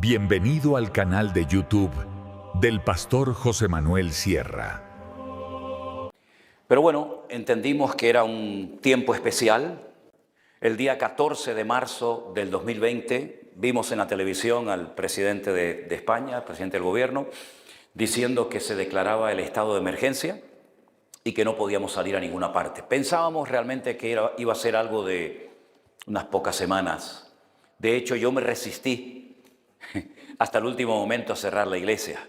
Bienvenido al canal de YouTube del pastor José Manuel Sierra. Pero bueno, entendimos que era un tiempo especial. El día 14 de marzo del 2020 vimos en la televisión al presidente de España, al presidente del gobierno, diciendo que se declaraba el estado de emergencia y que no podíamos salir a ninguna parte. Pensábamos realmente que iba a ser algo de unas pocas semanas. De hecho, yo me resistí hasta el último momento a cerrar la iglesia.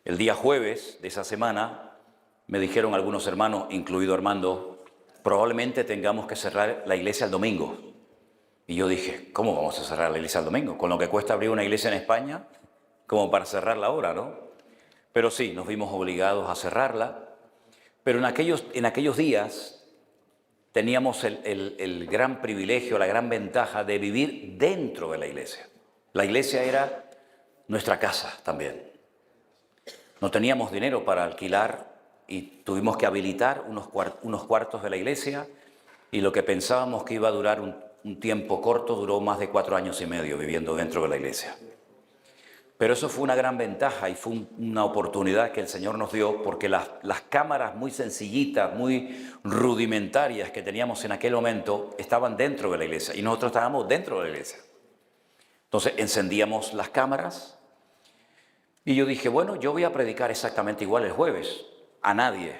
El día jueves de esa semana me dijeron algunos hermanos, incluido Armando, probablemente tengamos que cerrar la iglesia el domingo. Y yo dije, ¿cómo vamos a cerrar la iglesia el domingo? Con lo que cuesta abrir una iglesia en España, como para cerrarla ahora, ¿no? Pero sí, nos vimos obligados a cerrarla. Pero en aquellos días teníamos el gran privilegio, la gran ventaja de vivir dentro de la iglesia. La iglesia era nuestra casa también. No teníamos dinero para alquilar y tuvimos que habilitar unos cuartos de la iglesia, y lo que pensábamos que iba a durar un tiempo corto duró más de 4 años y medio viviendo dentro de la iglesia. Pero eso fue una gran ventaja y fue una oportunidad que el Señor nos dio, porque las cámaras muy sencillitas, muy rudimentarias que teníamos en aquel momento estaban dentro de la iglesia y nosotros estábamos dentro de la iglesia. Entonces encendíamos las cámaras y yo dije, bueno, yo voy a predicar exactamente igual el jueves, a nadie.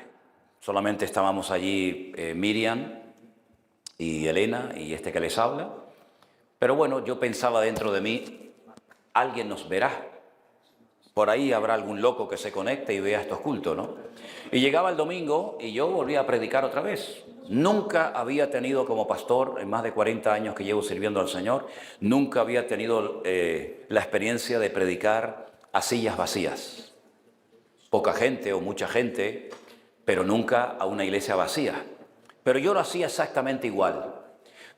Solamente estábamos allí Miriam y Elena y este que les habla. Pero bueno, yo pensaba dentro de mí, alguien nos verá. Por ahí habrá algún loco que se conecte y vea estos cultos, ¿no? Y llegaba el domingo y yo volvía a predicar otra vez. Nunca había tenido como pastor, en más de 40 años que llevo sirviendo al Señor, nunca había tenido la experiencia de predicar a sillas vacías. Poca gente o mucha gente, pero nunca a una iglesia vacía. Pero yo lo hacía exactamente igual.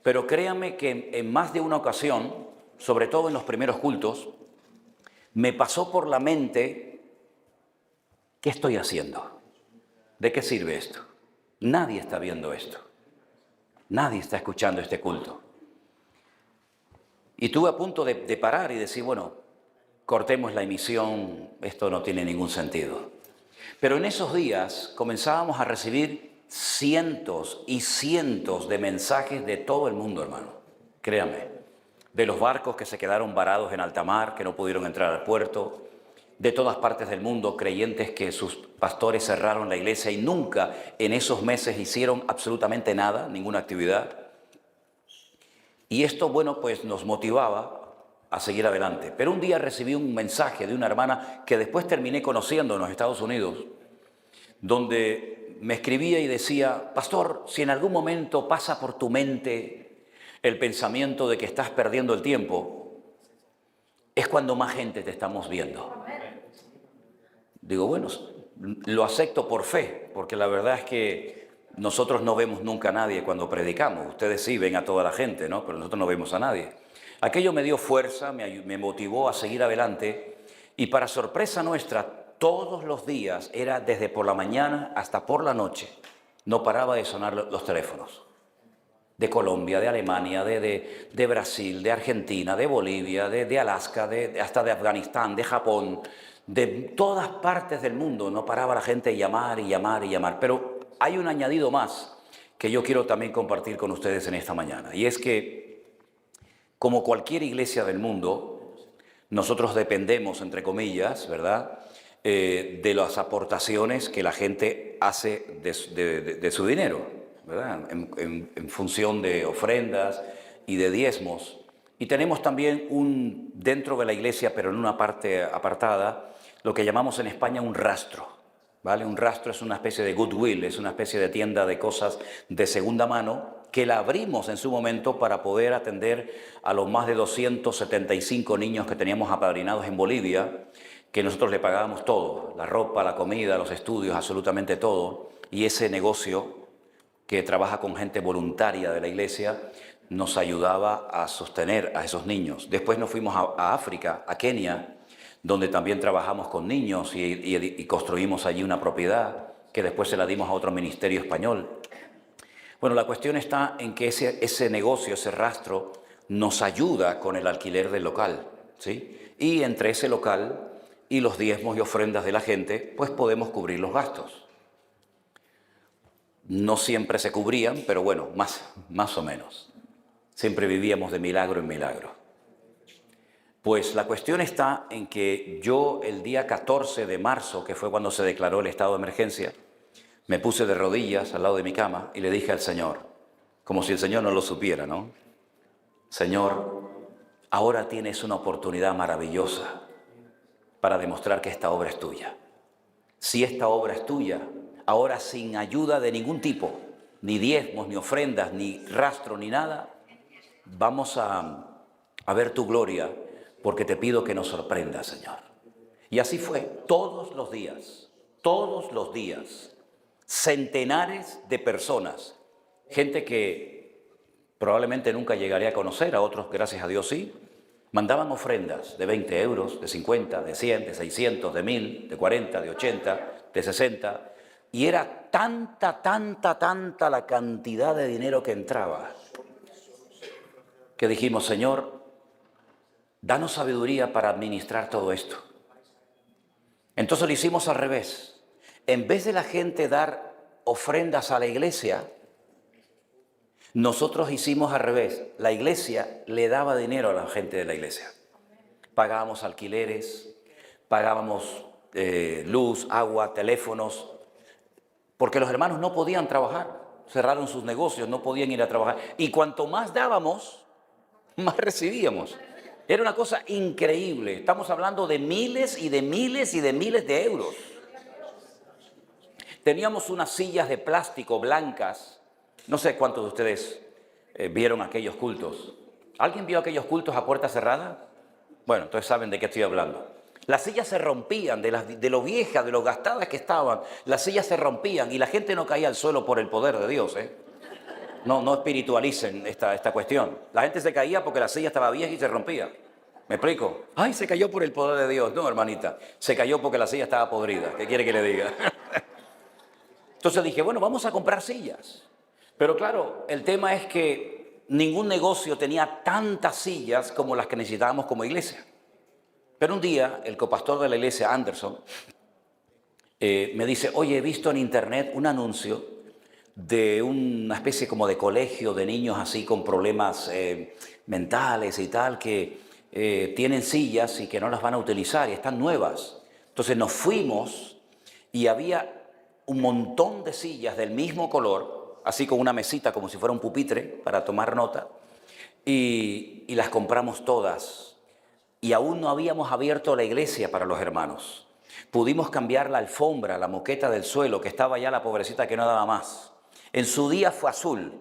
Pero créanme que en más de una ocasión, sobre todo en los primeros cultos, me pasó por la mente, ¿qué estoy haciendo? ¿De qué sirve esto? Nadie está viendo esto. Nadie está escuchando este culto. Y estuve a punto de parar y decir, bueno, cortemos la emisión, esto no tiene ningún sentido. Pero en esos días comenzábamos a recibir cientos y cientos de mensajes de todo el mundo, hermano. Créanme. De los barcos que se quedaron varados en alta mar, que no pudieron entrar al puerto, de todas partes del mundo, creyentes que sus pastores cerraron la iglesia y nunca en esos meses hicieron absolutamente nada, ninguna actividad. Y esto, bueno, pues nos motivaba a seguir adelante. Pero un día recibí un mensaje de una hermana que después terminé conociendo en los Estados Unidos, donde me escribía y decía, pastor, si en algún momento pasa por tu mente el pensamiento de que estás perdiendo el tiempo, es cuando más gente te estamos viendo. Digo, bueno, lo acepto por fe, porque la verdad es que nosotros no vemos nunca a nadie cuando predicamos. Ustedes sí ven a toda la gente, ¿no? Pero nosotros no vemos a nadie. Aquello me dio fuerza, me motivó a seguir adelante, y para sorpresa nuestra, todos los días, era desde por la mañana hasta por la noche, no paraba de sonar los teléfonos. De Colombia, de Alemania, de Brasil, de Argentina, de Bolivia, de Alaska, hasta de Afganistán, de Japón, de todas partes del mundo. No paraba la gente de llamar y llamar y llamar. Pero hay un añadido más que yo quiero también compartir con ustedes en esta mañana. Y es que, como cualquier iglesia del mundo, nosotros dependemos, entre comillas, ¿verdad?, de las aportaciones que la gente hace de su dinero, ¿verdad? En función de ofrendas y de diezmos. Y tenemos también dentro de la iglesia, pero en una parte apartada, lo que llamamos en España un rastro, ¿vale? Un rastro es una especie de Goodwill, es una especie de tienda de cosas de segunda mano que la abrimos en su momento para poder atender a los más de 275 niños que teníamos apadrinados en Bolivia, que nosotros le pagábamos todo, la ropa, la comida, los estudios, absolutamente todo. Y ese negocio, que trabaja con gente voluntaria de la iglesia, nos ayudaba a sostener a esos niños. Después nos fuimos a África, a Kenia, donde también trabajamos con niños y construimos allí una propiedad que después se la dimos a otro ministerio español. Bueno, la cuestión está en que ese negocio, ese rastro, nos ayuda con el alquiler del local. ¿sí? Y entre ese local y los diezmos y ofrendas de la gente, pues podemos cubrir los gastos. No siempre se cubrían, pero bueno, más o menos. Siempre vivíamos de milagro en milagro. Pues la cuestión está en que yo el día 14 de marzo, que fue cuando se declaró el estado de emergencia, me puse de rodillas al lado de mi cama y le dije al Señor, como si el Señor no lo supiera, ¿no? Señor, ahora tienes una oportunidad maravillosa para demostrar que esta obra es tuya. Si esta obra es tuya, ahora sin ayuda de ningún tipo, ni diezmos, ni ofrendas, ni rastro, ni nada, vamos a ver tu gloria, porque te pido que nos sorprendas, Señor. Y así fue, todos los días, centenares de personas, gente que probablemente nunca llegaré a conocer, a otros, gracias a Dios, sí, mandaban ofrendas de 20 euros, de 50, de 100, de 600, de 1000, de 40, de 80, de 60, y era tanta la cantidad de dinero que entraba, que dijimos, Señor, danos sabiduría para administrar todo esto. Entonces lo hicimos al revés. En vez de la gente dar ofrendas a la iglesia, nosotros hicimos al revés. La iglesia le daba dinero a la gente de la iglesia. Pagábamos alquileres, pagábamos luz, agua, teléfonos, porque los hermanos no podían trabajar. Cerraron sus negocios, no podían ir a trabajar. Y cuanto más dábamos, más recibíamos. Era una cosa increíble. Estamos hablando de miles y de miles y de miles de euros. Teníamos unas sillas de plástico blancas. No sé cuántos de ustedes vieron aquellos cultos. ¿Alguien vio aquellos cultos a puerta cerrada? Bueno, entonces saben de qué estoy hablando. Las sillas se rompían, de lo viejas, de lo gastadas que estaban. Las sillas se rompían y la gente no caía al suelo por el poder de Dios, ¿eh? No espiritualicen esta cuestión. La gente se caía porque la silla estaba vieja y se rompía. ¿Me explico? Ay, se cayó por el poder de Dios. No, hermanita, se cayó porque la silla estaba podrida. ¿Qué quiere que le diga? Entonces dije, bueno, vamos a comprar sillas. Pero claro, el tema es que ningún negocio tenía tantas sillas como las que necesitábamos como iglesia. Pero un día, el copastor de la iglesia, Anderson, me dice, oye, he visto en internet un anuncio de una especie como de colegio de niños así con problemas mentales y tal, que tienen sillas y que no las van a utilizar y están nuevas. Entonces nos fuimos y había un montón de sillas del mismo color, así con una mesita como si fuera un pupitre para tomar nota, y las compramos todas. Y aún no habíamos abierto la iglesia para los hermanos. Pudimos cambiar la alfombra, la moqueta del suelo, que estaba ya la pobrecita que no daba más. En su día fue azul,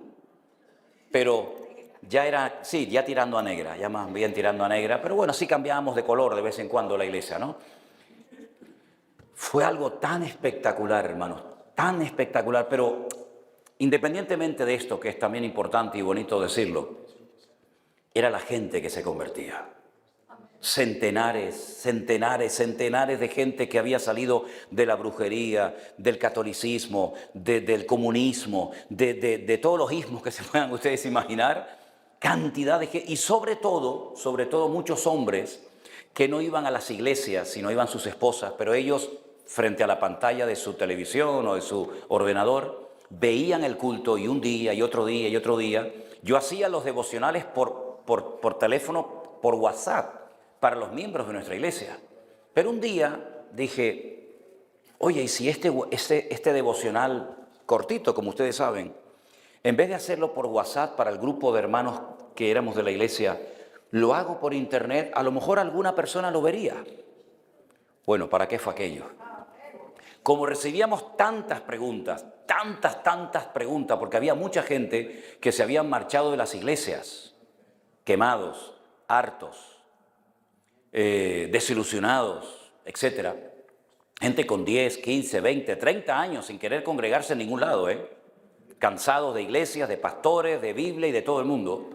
pero ya era, sí, ya tirando a negra, ya más bien tirando a negra, pero bueno, sí cambiábamos de color de vez en cuando la iglesia, ¿no? Fue algo tan espectacular, hermanos, tan espectacular, pero independientemente de esto, que es también importante y bonito decirlo, era la gente que se convertía. Centenares de gente que había salido de la brujería, del catolicismo, del comunismo, de todos los ismos que se puedan ustedes imaginar, cantidad de gente, y sobre todo muchos hombres que no iban a las iglesias, sino iban sus esposas, pero ellos frente a la pantalla de su televisión o de su ordenador, veían el culto y un día y otro día y otro día. Yo hacía los devocionales por teléfono, por WhatsApp, para los miembros de nuestra iglesia. Pero un día dije, oye, ¿y si este devocional cortito, como ustedes saben, en vez de hacerlo por WhatsApp para el grupo de hermanos que éramos de la iglesia, lo hago por internet? A lo mejor alguna persona lo vería. Bueno, ¿para qué fue aquello? Como recibíamos tantas preguntas, porque había mucha gente que se habían marchado de las iglesias, quemados, hartos, desilusionados, etcétera. Gente con 10, 15, 20, 30 años sin querer congregarse en ningún lado, cansados de iglesias, de pastores, de Biblia y de todo el mundo.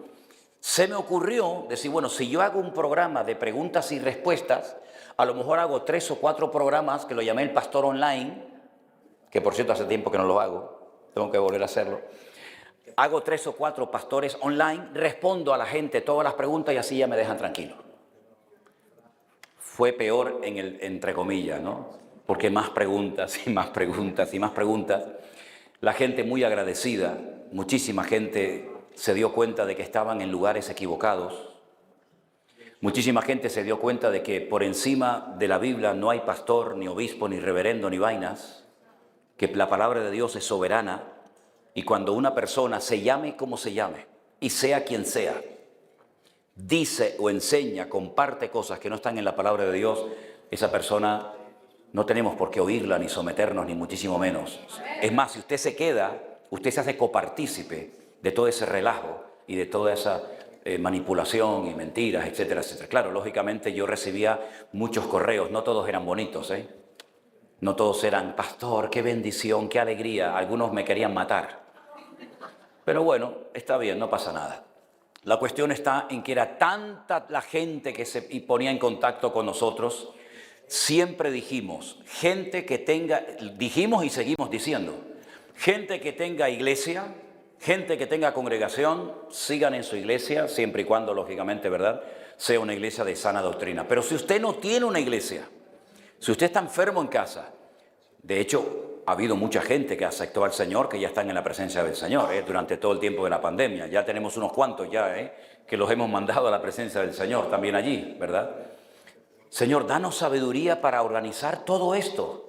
Se me ocurrió decir, bueno, si yo hago un programa de preguntas y respuestas, a lo mejor hago 3 o 4 programas que lo llamé el Pastor Online, que por cierto hace tiempo que no lo hago, tengo que volver a hacerlo. Hago 3 o 4 pastores online, respondo a la gente todas las preguntas y así ya me dejan tranquilo. fue peor entre comillas, ¿no? Porque más preguntas y más preguntas y más preguntas. La gente muy agradecida, muchísima gente se dio cuenta de que estaban en lugares equivocados. Muchísima gente se dio cuenta de que por encima de la Biblia no hay pastor, ni obispo, ni reverendo, ni vainas, que la palabra de Dios es soberana y cuando una persona se llame como se llame y sea quien sea, dice o enseña, comparte cosas que no están en la palabra de Dios, esa persona no tenemos por qué oírla, ni someternos, ni muchísimo menos. Es más, si usted se queda, usted se hace copartícipe de todo ese relajo y de toda esa manipulación y mentiras, etcétera, etcétera. Claro, lógicamente yo recibía muchos correos, no todos eran bonitos, no todos eran, pastor, qué bendición, qué alegría, algunos me querían matar. Pero bueno, está bien, no pasa nada. La cuestión está en que era tanta la gente que se ponía en contacto con nosotros. Siempre dijimos, gente que tenga, dijimos y seguimos diciendo, gente que tenga iglesia, gente que tenga congregación, sigan en su iglesia, siempre y cuando, lógicamente, ¿verdad?, sea una iglesia de sana doctrina. Pero si usted no tiene una iglesia, si usted está enfermo en casa, de hecho, ha habido mucha gente que aceptó al Señor, que ya están en la presencia del Señor, durante todo el tiempo de la pandemia. Ya tenemos unos cuantos ya, que los hemos mandado a la presencia del Señor, también allí, ¿verdad? Señor, danos sabiduría para organizar todo esto.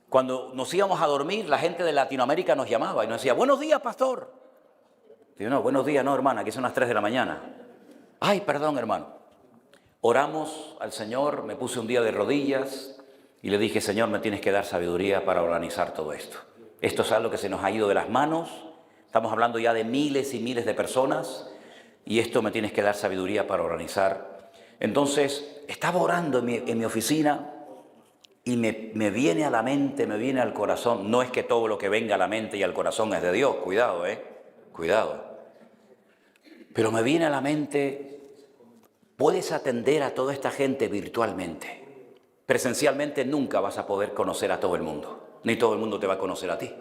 Cuando nos íbamos a dormir, la gente de Latinoamérica nos llamaba y nos decía, buenos días, pastor. Digo, no, buenos días, no, hermana, aquí son las 3 de la mañana. Ay, perdón, hermano. Oramos al Señor, me puse un día de rodillas y le dije, Señor, me tienes que dar sabiduría para organizar todo esto. Esto es algo que se nos ha ido de las manos. Estamos hablando ya de miles y miles de personas y esto me tienes que dar sabiduría para organizar. Entonces, estaba orando en mi oficina y me viene a la mente, me viene al corazón. No es que todo lo que venga a la mente y al corazón es de Dios, cuidado, cuidado. Pero me viene a la mente, puedes atender a toda esta gente virtualmente. Presencialmente nunca vas a poder conocer a todo el mundo, ni todo el mundo te va a conocer a ti.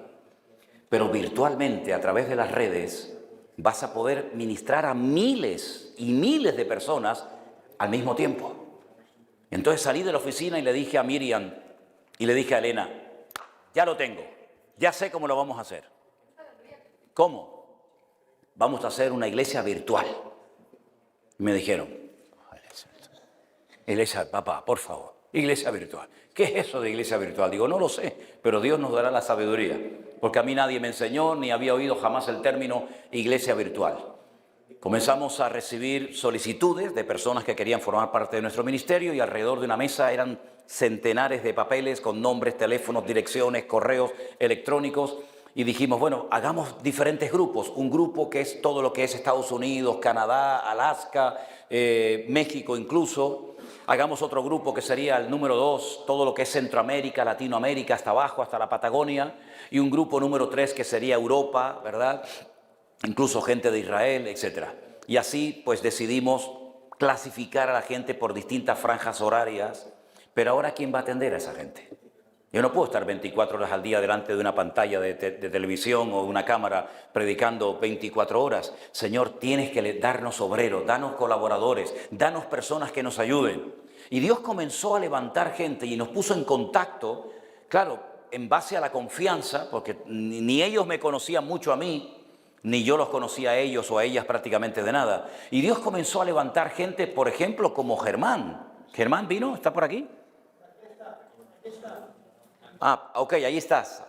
Pero virtualmente, a través de las redes, vas a poder ministrar a miles y miles de personas al mismo tiempo. Entonces salí de la oficina y le dije a Miriam y le dije a Elena, ya lo tengo, ya sé cómo lo vamos a hacer. ¿Cómo? Vamos a hacer una iglesia virtual. Y me dijeron, iglesia, papá, por favor, iglesia virtual. ¿Qué es eso de iglesia virtual? Digo, no lo sé, pero Dios nos dará la sabiduría, porque a mí nadie me enseñó ni había oído jamás el término iglesia virtual. Comenzamos a recibir solicitudes de personas que querían formar parte de nuestro ministerio y alrededor de una mesa eran centenares de papeles con nombres, teléfonos, direcciones, correos electrónicos y dijimos, bueno, hagamos diferentes grupos. Un grupo que es todo lo que es Estados Unidos, Canadá, Alaska, México incluso. Hagamos otro grupo que sería el número 2, todo lo que es Centroamérica, Latinoamérica, hasta abajo, hasta la Patagonia. Y un grupo número 3 que sería Europa, ¿verdad?, incluso gente de Israel, etc. Y así pues decidimos clasificar a la gente por distintas franjas horarias, pero ahora ¿quién va a atender a esa gente? Yo no puedo estar 24 horas al día delante de una pantalla de televisión o una cámara predicando 24 horas. Señor, tienes que darnos obreros, danos colaboradores, danos personas que nos ayuden. Y Dios comenzó a levantar gente y nos puso en contacto, claro, en base a la confianza, porque ni ellos me conocían mucho a mí, ni yo los conocía a ellos o a ellas prácticamente de nada. Y Dios comenzó a levantar gente, por ejemplo, como Germán. ¿Germán vino? ¿Está por aquí? Ah, ok, ahí estás.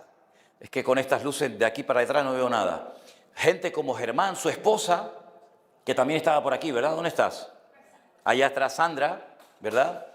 Es que con estas luces de aquí para detrás no veo nada. Gente como Germán, su esposa, que también estaba por aquí, ¿verdad? ¿Dónde estás? Allá atrás Sandra, ¿verdad?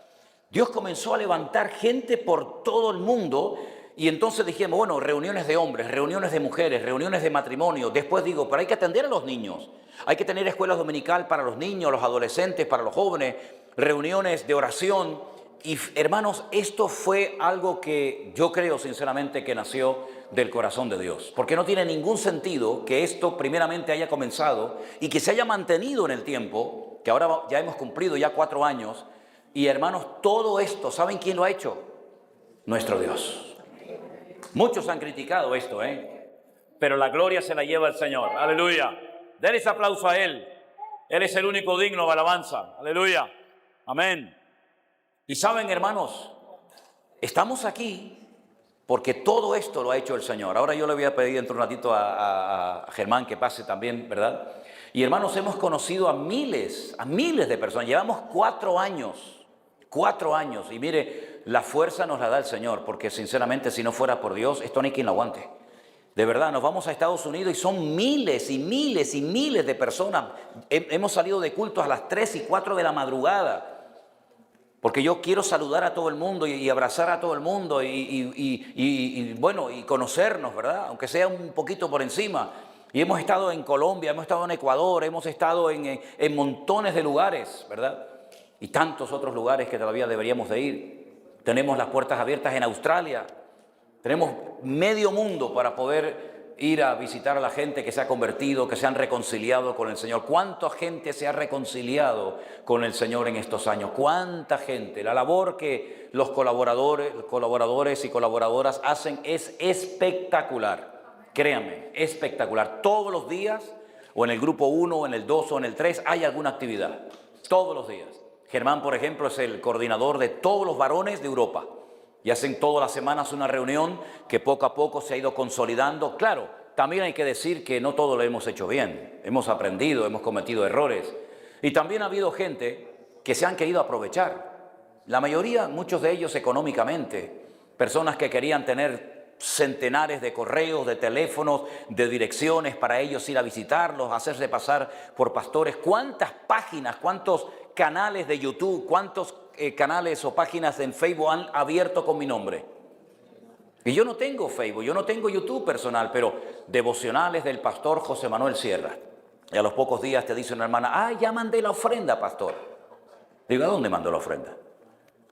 Dios comenzó a levantar gente por todo el mundo. Y entonces dijimos, bueno, reuniones de hombres, reuniones de mujeres, reuniones de matrimonio. Después digo, pero hay que atender a los niños. Hay que tener escuelas dominical para los niños, los adolescentes, para los jóvenes, reuniones de oración. Y hermanos, esto fue algo que yo creo sinceramente que nació del corazón de Dios. Porque no tiene ningún sentido que esto primeramente haya comenzado y que se haya mantenido en el tiempo, que ahora ya hemos cumplido ya 4 años. Y hermanos, todo esto, ¿saben quién lo ha hecho? Nuestro Dios. Muchos han criticado esto, pero la gloria se la lleva el Señor. Aleluya. Denle ese aplauso a Él. Él es el único digno de alabanza. Aleluya. Amén. Y saben, hermanos, estamos aquí porque todo esto lo ha hecho el Señor. Ahora yo le voy a pedir dentro de un ratito a Germán que pase también, ¿verdad? Y hermanos, hemos conocido a miles de personas. Llevamos 4 años. Y mire, la fuerza nos la da el Señor, porque sinceramente si no fuera por Dios, esto no hay quien lo aguante. De verdad, nos vamos a Estados Unidos y son miles de personas. Hemos salido de cultos a las 3 y 4 de la madrugada. Porque yo quiero saludar a todo el mundo y abrazar a todo el mundo bueno, y conocernos, ¿verdad? Aunque sea un poquito por encima. Y hemos estado en Colombia, hemos estado en Ecuador, hemos estado en montones de lugares, ¿verdad? Y tantos otros lugares que todavía deberíamos de ir. Tenemos las puertas abiertas en Australia. Tenemos medio mundo para poder ir a visitar a la gente que se ha convertido, que se han reconciliado con el Señor. ¿Cuánta gente se ha reconciliado con el Señor en estos años? ¿Cuánta gente? La labor que los colaboradores y colaboradoras hacen es espectacular. Créanme, espectacular. Todos los días, o en el grupo 1, o en el 2, o en el 3, hay alguna actividad. Todos los días. Germán, por ejemplo, es el coordinador de todos los varones de Europa. Y hacen todas las semanas una reunión que poco a poco se ha ido consolidando. Claro, también hay que decir que no todo lo hemos hecho bien. Hemos aprendido, hemos cometido errores. Y también ha habido gente que se han querido aprovechar. La mayoría, muchos de ellos económicamente. Personas que querían tener centenares de correos, de teléfonos, de direcciones para ellos ir a visitarlos, hacerse pasar por pastores. ¿Cuántas páginas, cuántos canales de YouTube, cuántos canales o páginas en Facebook han abierto con mi nombre? Y yo no tengo Facebook, yo no tengo YouTube personal, pero devocionales del pastor José Manuel Sierra. Y a los pocos días te dice una hermana, ya mandé la ofrenda, pastor. Digo, ¿a dónde mandó la ofrenda?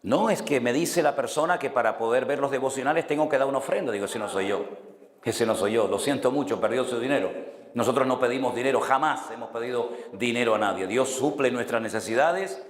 No, es que me dice la persona que para poder ver los devocionales tengo que dar una ofrenda. Digo, ese no soy yo, lo siento mucho, perdió su dinero. Nosotros no pedimos dinero, jamás hemos pedido dinero a nadie. Dios suple nuestras necesidades.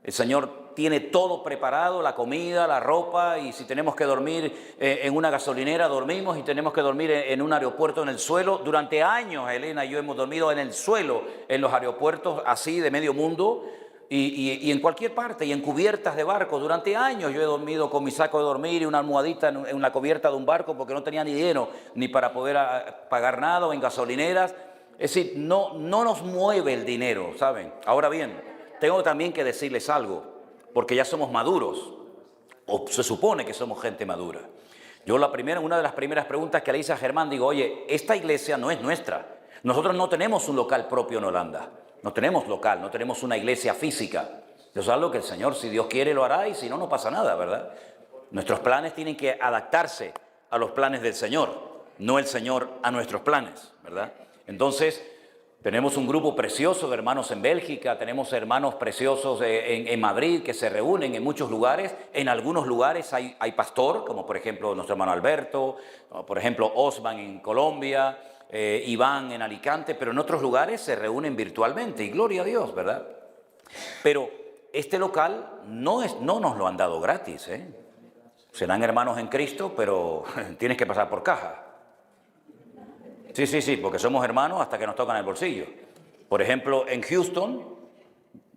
El Señor tiene todo preparado, la comida, la ropa, y si tenemos que dormir en una gasolinera, dormimos, y tenemos que dormir en un aeropuerto en el suelo. Durante años, Elena y yo hemos dormido en el suelo, en los aeropuertos así de medio mundo, y en cualquier parte, y en cubiertas de barcos. Durante años yo he dormido con mi saco de dormir y una almohadita en la cubierta de un barco porque no tenía ni dinero ni para poder pagar nada, o en gasolineras. Es decir, no nos mueve el dinero, ¿saben? Ahora bien, tengo también que decirles algo, porque ya somos maduros, o se supone que somos gente madura. Yo una de las primeras preguntas que le hice a Germán, digo, oye, esta iglesia no es nuestra. Nosotros no tenemos un local propio en Holanda. No tenemos local, no tenemos una iglesia física. Eso es algo que el Señor, si Dios quiere, lo hará, y si no, no pasa nada, ¿verdad? Nuestros planes tienen que adaptarse a los planes del Señor, no el Señor a nuestros planes, ¿verdad? Entonces, tenemos un grupo precioso de hermanos en Bélgica, tenemos hermanos preciosos en Madrid que se reúnen en muchos lugares. En algunos lugares hay pastor, como por ejemplo nuestro hermano Alberto, por ejemplo Osman en Colombia, Iván en Alicante, pero en otros lugares se reúnen virtualmente, y gloria a Dios, ¿verdad? Pero este local no nos lo han dado gratis, ¿eh? Serán hermanos en Cristo, pero tienes que pasar por caja. Sí, porque somos hermanos hasta que nos tocan el bolsillo. Por ejemplo, en Houston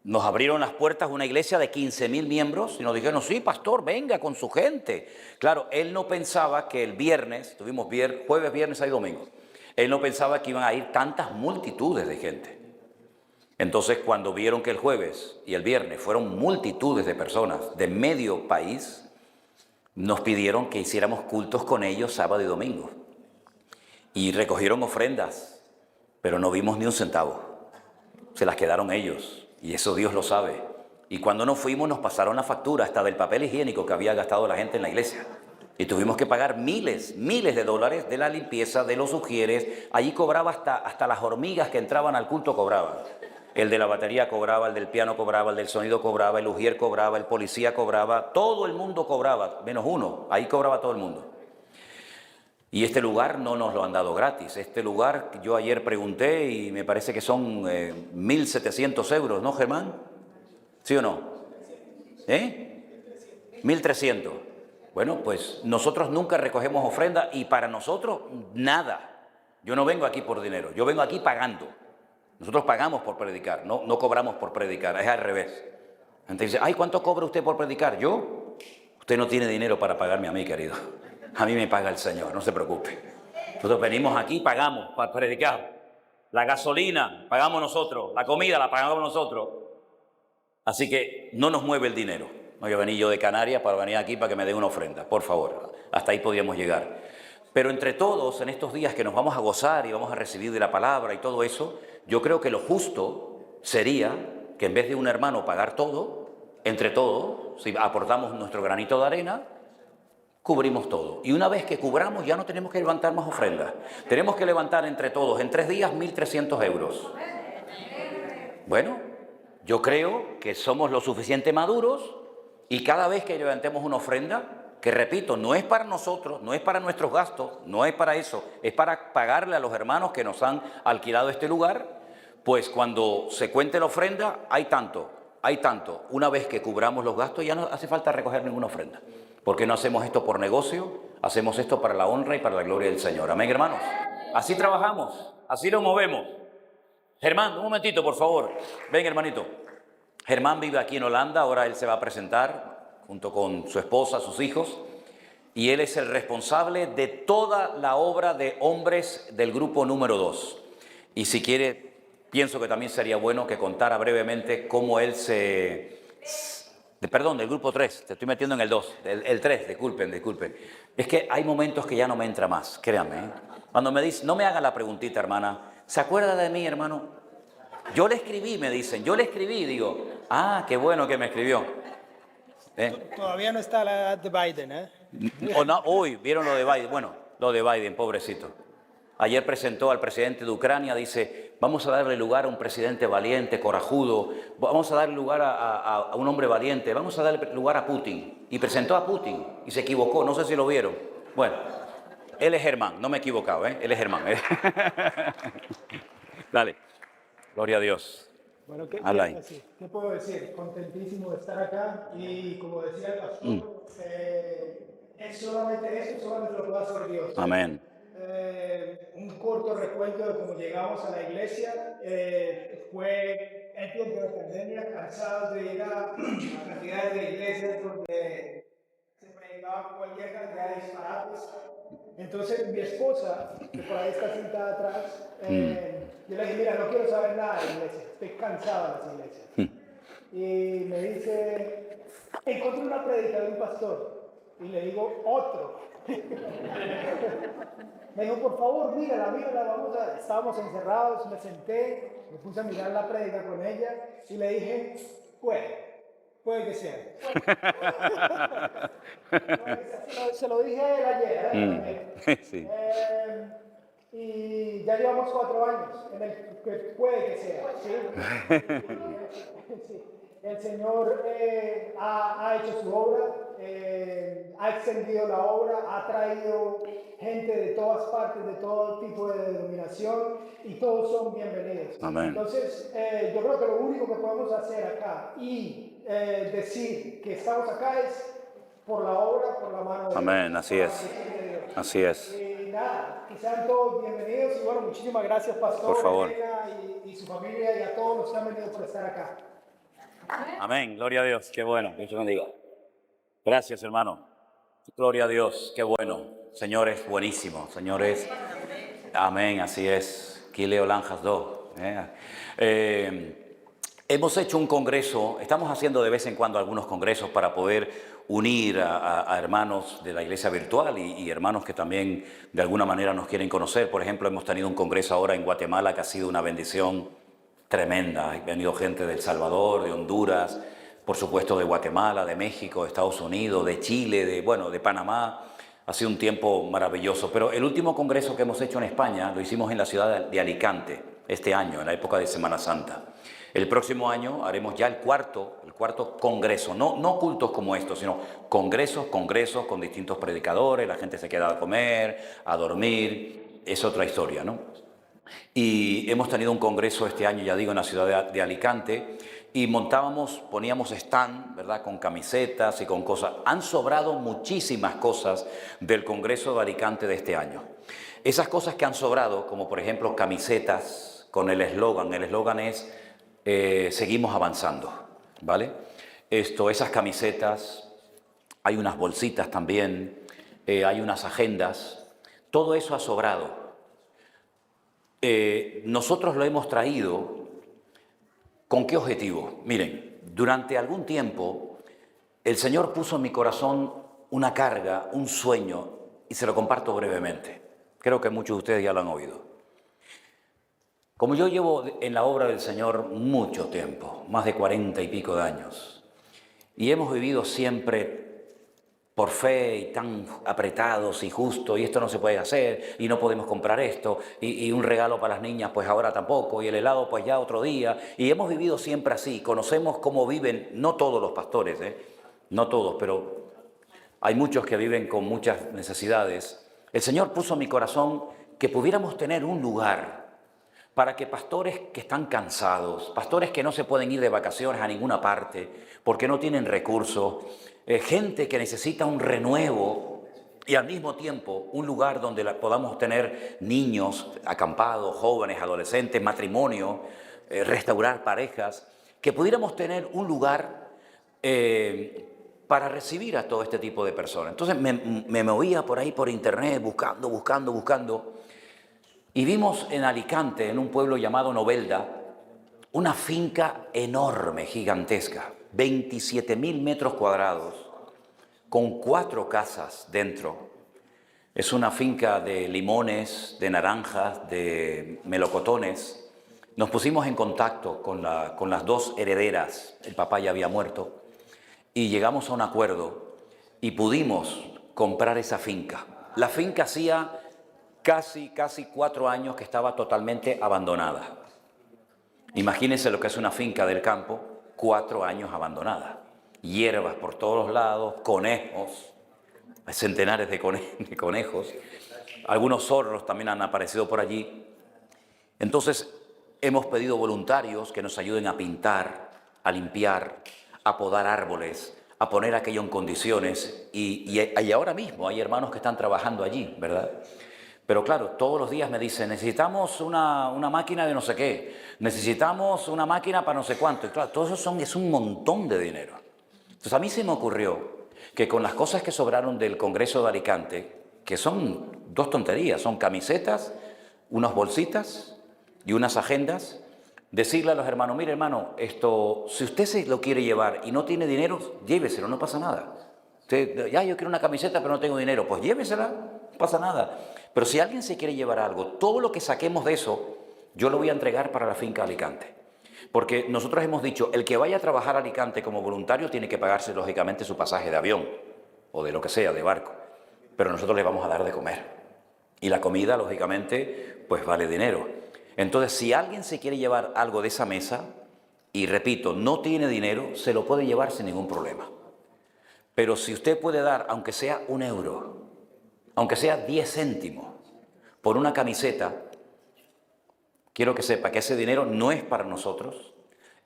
nos abrieron las puertas una iglesia de 15.000 miembros y nos dijeron, sí, pastor, venga con su gente. Claro, él no pensaba que el viernes, tuvimos jueves, viernes y domingo, él no pensaba que iban a ir tantas multitudes de gente. Entonces, cuando vieron que el jueves y el viernes fueron multitudes de personas de medio país, nos pidieron que hiciéramos cultos con ellos sábado y domingo. Y recogieron ofrendas, pero no vimos ni un centavo. Se las quedaron ellos, y eso Dios lo sabe. Y cuando nos fuimos nos pasaron la factura hasta del papel higiénico que había gastado la gente en la iglesia. Y tuvimos que pagar miles de dólares de la limpieza, de los ujieres. Allí cobraba hasta las hormigas que entraban al culto cobraban. El de la batería cobraba, el del piano cobraba, el del sonido cobraba, el ujier cobraba, el policía cobraba, todo el mundo cobraba, menos uno, ahí cobraba todo el mundo. Y este lugar no nos lo han dado gratis. Este lugar, yo ayer pregunté y me parece que son 1.700 euros, ¿no, Germán? ¿Sí o no? 1.300. Bueno, pues nosotros nunca recogemos ofrenda, y para nosotros nada. Yo no vengo aquí por dinero, yo vengo aquí pagando. Nosotros pagamos por predicar, no cobramos por predicar, es al revés. Entonces dice, ay, ¿cuánto cobra usted por predicar? ¿Yo? Usted no tiene dinero para pagarme a mí, querido. A mí me paga el Señor, no se preocupe. Nosotros venimos aquí, pagamos para predicar. La gasolina pagamos nosotros, la comida la pagamos nosotros. Así que no nos mueve el dinero. No voy a venir yo de Canarias para venir aquí para que me dé una ofrenda, por favor. Hasta ahí podíamos llegar. Pero entre todos, en estos días que nos vamos a gozar y vamos a recibir de la palabra y todo eso, yo creo que lo justo sería que en vez de un hermano pagar todo, entre todos, si aportamos nuestro granito de arena, cubrimos todo. Y una vez que cubramos ya no tenemos que levantar más ofrendas. Tenemos que levantar entre todos en 3 días 1.300 euros. Bueno, yo creo que somos lo suficiente maduros y cada vez que levantemos una ofrenda, que repito, no es para nosotros, no es para nuestros gastos, no es para eso, es para pagarle a los hermanos que nos han alquilado este lugar, pues cuando se cuente la ofrenda, hay tanto. Una vez que cubramos los gastos ya no hace falta recoger ninguna ofrenda. Porque no hacemos esto por negocio, hacemos esto para la honra y para la gloria del Señor. Amén, hermanos. Así trabajamos, así nos movemos. Germán, un momentito, por favor. Ven, hermanito. Germán vive aquí en Holanda, ahora él se va a presentar junto con su esposa, sus hijos, y él es el responsable de toda la obra de hombres del grupo número 2. Y si quiere, pienso que también sería bueno que contara brevemente cómo él Perdón, del grupo 3, te estoy metiendo en el 2, el 3, disculpen. Es que hay momentos que ya no me entra más, créanme. Cuando me dicen, no me hagan la preguntita, hermana, ¿se acuerda de mí, hermano? Yo le escribí, me dicen, yo le escribí, digo, ah, qué bueno que me escribió. Todavía no está la edad de Biden, ¿eh? O no, uy, vieron lo de Biden, bueno, lo de Biden, pobrecito. Ayer presentó al presidente de Ucrania, dice, vamos a darle lugar a un presidente valiente, corajudo, vamos a darle lugar a un hombre valiente, vamos a darle lugar a Putin. Y presentó a Putin y se equivocó, no sé si lo vieron. Bueno, él es Germán, no me he equivocado, él es Germán. Dale, gloria a Dios. Bueno, ¿qué puedo decir? Contentísimo de estar acá y como decía el pastor, es solamente eso, solamente lo puede hacer Dios. Amén. Un corto recuento de cómo llegamos a la iglesia. Fue el tiempo de pandemia, cansados de ir a cantidades de iglesias donde se predicaba cualquier cantidad de disparates. Entonces mi esposa, que por ahí está sentada atrás, yo le dije, mira, no quiero saber nada de la iglesia, estoy cansado de las iglesias. Y me dice, encontré una predica de un pastor. Y le digo, otro. Me dijo, por favor, mírala, estábamos encerrados, me senté, me puse a mirar la prédica con ella y le dije, puede que sea. Se lo dije a él ayer. Sí. Y ya llevamos 4 años en el que puede que sea. ¿Sí? Sí. El Señor ha hecho su obra, ha extendido la obra, ha traído gente de todas partes, de todo tipo de denominación y todos son bienvenidos. Amén. Entonces, yo creo que lo único que podemos hacer acá y decir que estamos acá es por la obra, por la mano de Dios. Amén, así es. Así es. Y nada, que sean todos bienvenidos y bueno, muchísimas gracias, Pastor, por favor, Elena y su familia y a todos los que han venido por estar acá. Amén, gloria a Dios, qué bueno, Dios te bendiga. Gracias, hermano. Gloria a Dios, qué bueno. Señor es buenísimo, Señor es... Amén, así es. Kile Olanjas 2. Hemos hecho un congreso, estamos haciendo de vez en cuando algunos congresos para poder unir a hermanos de la iglesia virtual y hermanos que también de alguna manera nos quieren conocer. Por ejemplo, hemos tenido un congreso ahora en Guatemala que ha sido una bendición tremenda. Ha venido gente de El Salvador, de Honduras, por supuesto de Guatemala, de México, de Estados Unidos, de Chile, de Panamá. Ha sido un tiempo maravilloso. Pero el último congreso que hemos hecho en España lo hicimos en la ciudad de Alicante, este año, en la época de Semana Santa. El próximo año haremos ya el cuarto congreso, no cultos como estos, sino congresos con distintos predicadores, la gente se queda a comer, a dormir, es otra historia, ¿no? Y hemos tenido un congreso este año, ya digo, en la ciudad de Alicante, y poníamos stand, ¿verdad?, con camisetas y con cosas. Han sobrado muchísimas cosas del congreso de Alicante de este año. Esas cosas que han sobrado, como por ejemplo camisetas con el eslogan es seguimos avanzando, ¿vale? esas camisetas, hay unas bolsitas también, hay unas agendas, todo eso ha sobrado. Nosotros lo hemos traído, ¿con qué objetivo? Miren, durante algún tiempo el Señor puso en mi corazón una carga, un sueño, y se lo comparto brevemente. Creo que muchos de ustedes ya lo han oído. Como yo llevo en la obra del Señor mucho tiempo, más de 40 y pico de años, y hemos vivido siempre por fe y tan apretados y justo, y esto no se puede hacer, y no podemos comprar esto, y un regalo para las niñas pues ahora tampoco, y el helado pues ya otro día, y hemos vivido siempre así, conocemos cómo viven, no todos los pastores, no todos, pero hay muchos que viven con muchas necesidades. El Señor puso en mi corazón que pudiéramos tener un lugar para que pastores que están cansados, pastores que no se pueden ir de vacaciones a ninguna parte porque no tienen recursos, gente que necesita un renuevo y al mismo tiempo un lugar donde podamos tener niños acampados, jóvenes, adolescentes, matrimonio, restaurar parejas, que pudiéramos tener un lugar para recibir a todo este tipo de personas. Entonces me movía por ahí por internet buscando. Y vimos en Alicante, en un pueblo llamado Novelda, una finca enorme, gigantesca, 27.000 metros cuadrados, con 4 casas dentro. Es una finca de limones, de naranjas, de melocotones. Nos pusimos en contacto con las 2 herederas, el papá ya había muerto, y llegamos a un acuerdo y pudimos comprar esa finca. La finca hacía casi 4 años que estaba totalmente abandonada. Imagínense lo que es una finca del campo, 4 años abandonada. Hierbas por todos los lados, conejos, centenares de conejos. Algunos zorros también han aparecido por allí. Entonces, hemos pedido voluntarios que nos ayuden a pintar, a limpiar, a podar árboles, a poner aquello en condiciones. Y ahora mismo hay hermanos que están trabajando allí, ¿verdad? Pero claro, todos los días me dicen, necesitamos una máquina de no sé qué, necesitamos una máquina para no sé cuánto. Y claro, todo eso es un montón de dinero. Entonces a mí se me ocurrió que con las cosas que sobraron del Congreso de Alicante, que son 2 tonterías, son camisetas, unas bolsitas y unas agendas, decirle a los hermanos, mire hermano, si usted se lo quiere llevar y no tiene dinero, lléveselo, no pasa nada. Usted, yo quiero una camiseta pero no tengo dinero, pues llévesela, no pasa nada. Pero si alguien se quiere llevar algo, todo lo que saquemos de eso, yo lo voy a entregar para la finca Alicante. Porque nosotros hemos dicho, el que vaya a trabajar a Alicante como voluntario tiene que pagarse, lógicamente, su pasaje de avión o de lo que sea, de barco. Pero nosotros le vamos a dar de comer. Y la comida, lógicamente, pues vale dinero. Entonces, si alguien se quiere llevar algo de esa mesa, y repito, no tiene dinero, se lo puede llevar sin ningún problema. Pero si usted puede dar, aunque sea 1 euro, aunque sea 10 céntimos, por una camiseta, quiero que sepa que ese dinero no es para nosotros,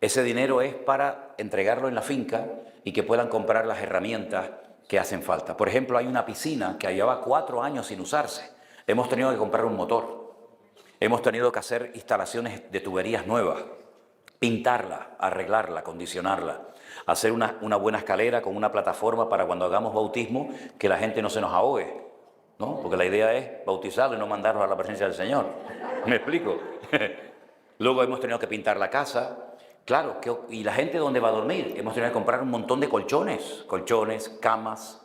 ese dinero es para entregarlo en la finca y que puedan comprar las herramientas que hacen falta. Por ejemplo, hay una piscina que lleva 4 años sin usarse. Hemos tenido que comprar un motor, hemos tenido que hacer instalaciones de tuberías nuevas, pintarla, arreglarla, acondicionarla, hacer una buena escalera con una plataforma para cuando hagamos bautismo que la gente no se nos ahogue, ¿no? Porque la idea es bautizarlo y no mandarlos a la presencia del Señor. ¿Me explico? Luego hemos tenido que pintar la casa. Claro, ¿y la gente dónde va a dormir? Hemos tenido que comprar un montón de colchones, camas,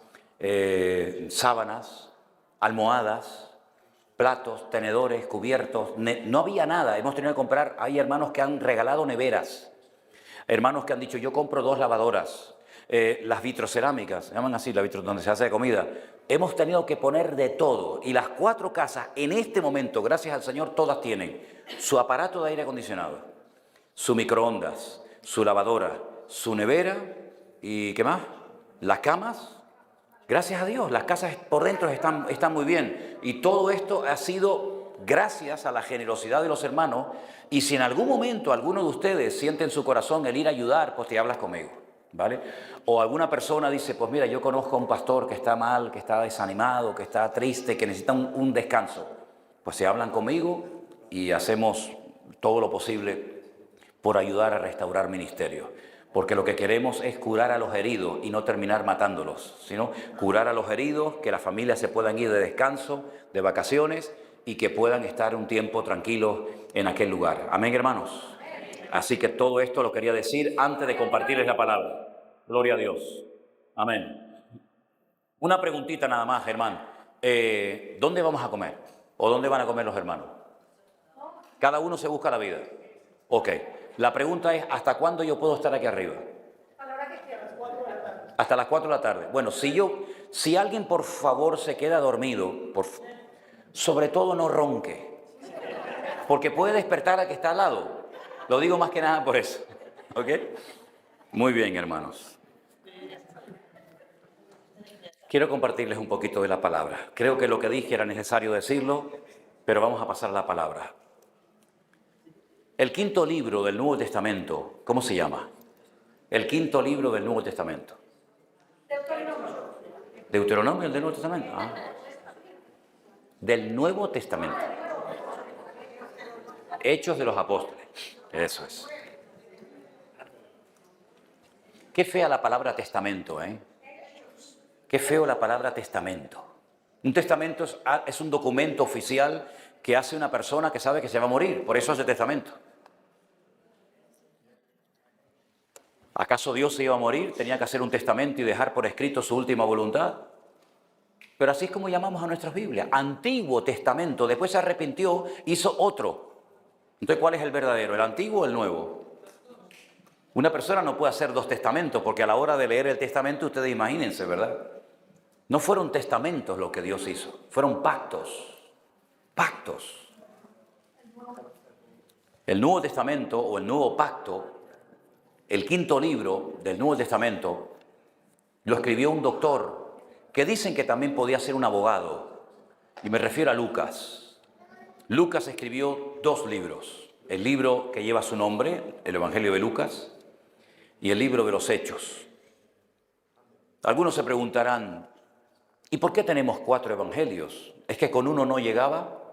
sábanas, almohadas, platos, tenedores, cubiertos. No había nada, hemos tenido que comprar. Hay hermanos que han regalado neveras, hermanos que han dicho, yo compro 2 lavadoras, las vitrocerámicas, llaman así, la vitro donde se hace comida. Hemos tenido que poner de todo, y las 4 casas en este momento, gracias al Señor, todas tienen su aparato de aire acondicionado, su microondas, su lavadora, su nevera y ¿qué más? Las camas. Gracias a Dios, las casas por dentro están muy bien, y todo esto ha sido gracias a la generosidad de los hermanos. Y si en algún momento alguno de ustedes siente en su corazón el ir a ayudar, pues te hablas conmigo, ¿vale? O alguna persona dice, pues mira, yo conozco a un pastor que está mal, que está desanimado, que está triste, que necesita un descanso, pues se hablan conmigo y hacemos todo lo posible por ayudar a restaurar ministerios. porque lo que queremos es curar a los heridos y no terminar matándolos, sino curar a los heridos, que las familias se puedan ir de descanso, de vacaciones, y que puedan estar un tiempo tranquilos en aquel lugar. Amén, hermanos. Así que todo esto lo quería decir antes de compartirles la palabra. Gloria a Dios. Amén. Una preguntita nada más, hermano. ¿Dónde vamos a comer? ¿O dónde van a comer los hermanos? Cada uno se busca la vida. Ok. La pregunta es, ¿hasta cuándo yo puedo estar aquí arriba? A la hora que quieras, 4 de la tarde. Hasta las 4 de la tarde. Bueno, si alguien por favor se queda dormido, sobre todo no ronque, porque puede despertar a que está al lado. Lo digo más que nada por eso. ¿Ok? Muy bien, hermanos. Quiero compartirles un poquito de la palabra. Creo que lo que dije era necesario decirlo, pero vamos a pasar a la palabra. El quinto libro del Nuevo Testamento, ¿cómo se llama? El quinto libro del Nuevo Testamento. Deuteronomio del Nuevo Testamento. Ah. Del Nuevo Testamento. Hechos de los Apóstoles. Eso es. Qué fea la palabra testamento, ¿eh? Qué feo la palabra testamento. Un testamento es un documento oficial que hace una persona que sabe que se va a morir. Por eso hace testamento. ¿Acaso Dios se iba a morir? Tenía que hacer un testamento y dejar por escrito su última voluntad. Pero así es como llamamos a nuestras Biblias. Antiguo Testamento. Después se arrepintió, hizo otro. Entonces, ¿cuál es el verdadero? ¿El antiguo o el nuevo? Una persona no puede hacer 2 testamentos, porque a la hora de leer el testamento, ustedes imagínense, ¿verdad? No fueron testamentos lo que Dios hizo, fueron pactos. Pactos. El Nuevo Testamento o el Nuevo Pacto, el quinto libro del Nuevo Testamento, lo escribió un doctor que dicen que también podía ser un abogado, y me refiero a Lucas. Lucas escribió 2 libros, el libro que lleva su nombre, el Evangelio de Lucas, y el libro de los Hechos. Algunos se preguntarán, ¿y por qué tenemos 4 evangelios? ¿Es que con uno no llegaba?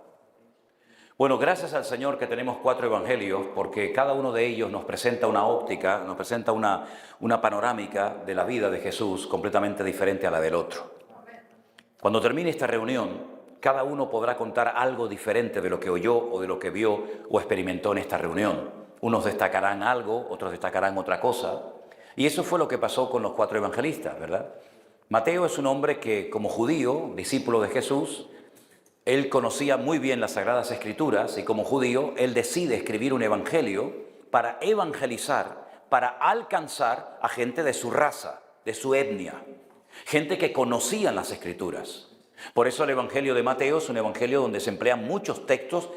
Bueno, gracias al Señor que tenemos 4 evangelios, porque cada uno de ellos nos presenta una óptica, nos presenta una panorámica de la vida de Jesús completamente diferente a la del otro. Cuando termine esta reunión, cada uno podrá contar algo diferente de lo que oyó o de lo que vio o experimentó en esta reunión. Unos destacarán algo, otros destacarán otra cosa. Y eso fue lo que pasó con los 4 evangelistas, ¿verdad? Mateo es un hombre que, como judío, discípulo de Jesús, él conocía muy bien las Sagradas Escrituras y como judío, él decide escribir un evangelio para evangelizar, para alcanzar a gente de su raza, de su etnia, gente que conocían las Escrituras. Por eso el Evangelio de Mateo es un evangelio donde se emplean muchos textos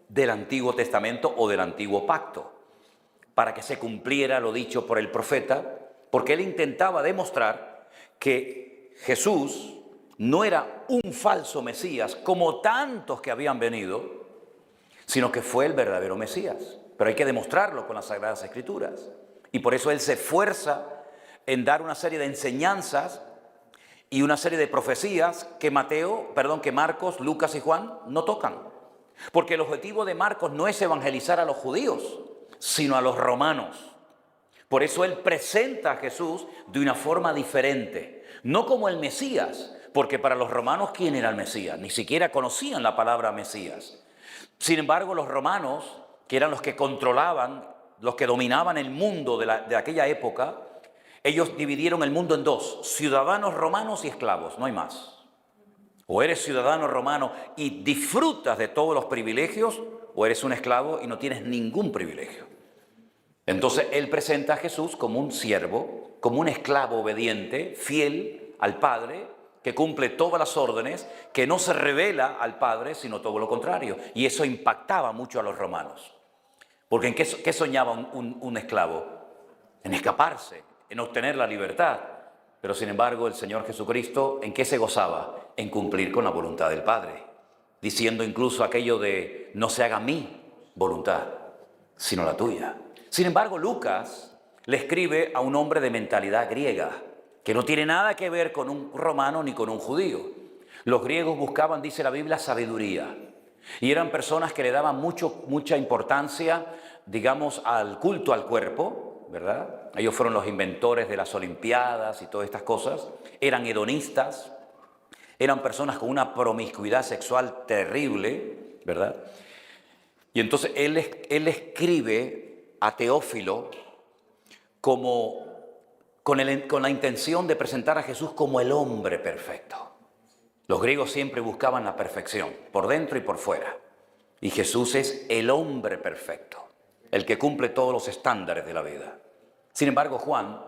del Antiguo Testamento o del Antiguo Pacto, para que se cumpliera lo dicho por el profeta, porque él intentaba demostrar que Jesús no era un falso Mesías, como tantos que habían venido, sino que fue el verdadero Mesías. Pero hay que demostrarlo con las Sagradas Escrituras. Y por eso él se esfuerza en dar una serie de enseñanzas y una serie de profecías que Marcos, Lucas y Juan no tocan. Porque el objetivo de Marcos no es evangelizar a los judíos, sino a los romanos. Por eso él presenta a Jesús de una forma diferente, no como el Mesías, porque para los romanos, ¿quién era el Mesías? Ni siquiera conocían la palabra Mesías. Sin embargo, los romanos, que eran los que controlaban, los que dominaban el mundo de aquella época, ellos dividieron el mundo en 2, ciudadanos romanos y esclavos, no hay más. O eres ciudadano romano y disfrutas de todos los privilegios, o eres un esclavo y no tienes ningún privilegio. Entonces él presenta a Jesús como un siervo, como un esclavo obediente, fiel al Padre, que cumple todas las órdenes, que no se revela al Padre, sino todo lo contrario. Y eso impactaba mucho a los romanos. Porque ¿en qué soñaba un esclavo? En escaparse, en obtener la libertad. Pero sin embargo el Señor Jesucristo, ¿en qué se gozaba? En cumplir con la voluntad del Padre. Diciendo incluso aquello de, no se haga mi voluntad, sino la tuya. Sin embargo, Lucas le escribe a un hombre de mentalidad griega, que no tiene nada que ver con un romano ni con un judío. Los griegos buscaban, dice la Biblia, sabiduría. Y eran personas que le daban mucha importancia, digamos, al culto al cuerpo, ¿verdad? Ellos fueron los inventores de las Olimpiadas y todas estas cosas. Eran hedonistas, eran personas con una promiscuidad sexual terrible, ¿verdad? Y entonces él escribe a Teófilo con la intención de presentar a Jesús como el hombre perfecto. Los griegos siempre buscaban la perfección, por dentro y por fuera. Y Jesús es el hombre perfecto, el que cumple todos los estándares de la vida. Sin embargo, Juan,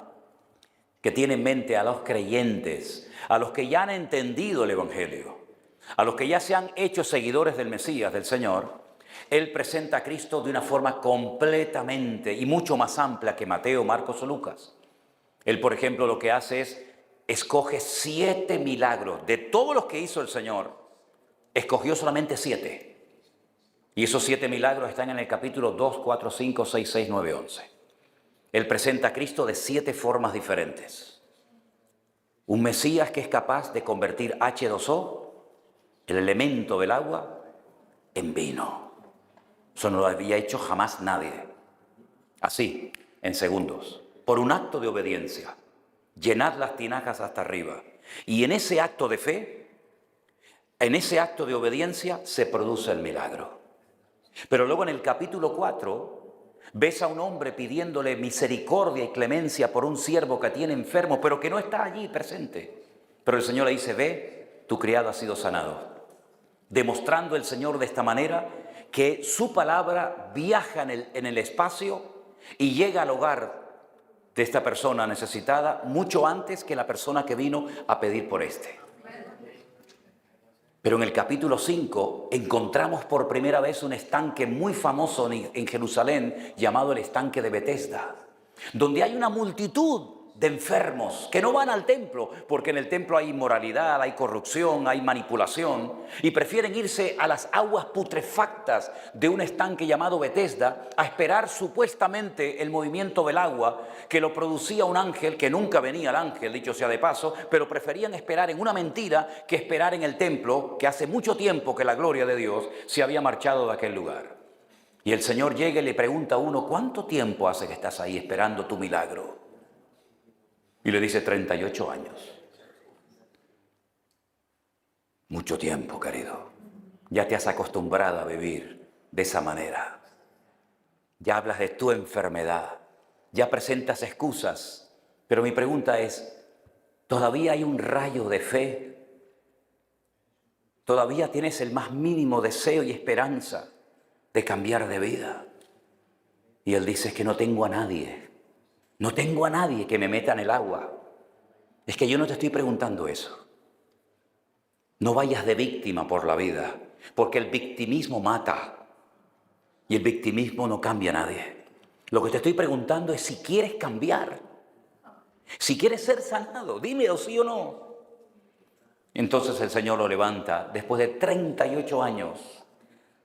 que tiene en mente a los creyentes, a los que ya han entendido el Evangelio, a los que ya se han hecho seguidores del Mesías, del Señor, él presenta a Cristo de una forma completamente y mucho más amplia que Mateo, Marcos o Lucas. Él, por ejemplo, lo que hace es escoge 7 milagros. De todos los que hizo el Señor, escogió solamente 7. Y esos 7 milagros están en el capítulo 2, 4, 5, 6, 6, 9, 11. Él presenta a Cristo de 7 formas diferentes. Un Mesías que es capaz de convertir H2O, el elemento del agua, en vino. Eso no lo había hecho jamás nadie. Así, en segundos, por un acto de obediencia. Llenad las tinajas hasta arriba. Y en ese acto de fe, en ese acto de obediencia, se produce el milagro. Pero luego en el capítulo 4, ves a un hombre pidiéndole misericordia y clemencia por un siervo que tiene enfermo, pero que no está allí presente. Pero el Señor le dice, ve, tu criado ha sido sanado. Demostrando el Señor de esta manera que su palabra viaja en el espacio y llega al hogar de esta persona necesitada mucho antes que la persona que vino a pedir por este. Pero en el capítulo 5 encontramos por primera vez un estanque muy famoso en Jerusalén llamado el estanque de Betesda, donde hay una multitud de enfermos que no van al templo porque en el templo hay inmoralidad, hay corrupción, hay manipulación y prefieren irse a las aguas putrefactas de un estanque llamado Betesda a esperar supuestamente el movimiento del agua que lo producía un ángel, que nunca venía el ángel, dicho sea de paso, pero preferían esperar en una mentira que esperar en el templo, que hace mucho tiempo que la gloria de Dios se había marchado de aquel lugar. Y el Señor llega y le pregunta a uno, ¿cuánto tiempo hace que estás ahí esperando tu milagro? Y le dice 38 años. Mucho tiempo, querido. Ya te has acostumbrado a vivir de esa manera. Ya hablas de tu enfermedad. Ya presentas excusas. Pero mi pregunta es, ¿todavía hay un rayo de fe? ¿Todavía tienes el más mínimo deseo y esperanza de cambiar de vida? Y él dice, es que no tengo a nadie. No tengo a nadie que me meta en el agua. Es que yo no te estoy preguntando eso. No vayas de víctima por la vida, porque el victimismo mata y el victimismo no cambia a nadie. Lo que te estoy preguntando es si quieres cambiar, si quieres ser sanado, dime o sí o no. Entonces el Señor lo levanta después de 38 años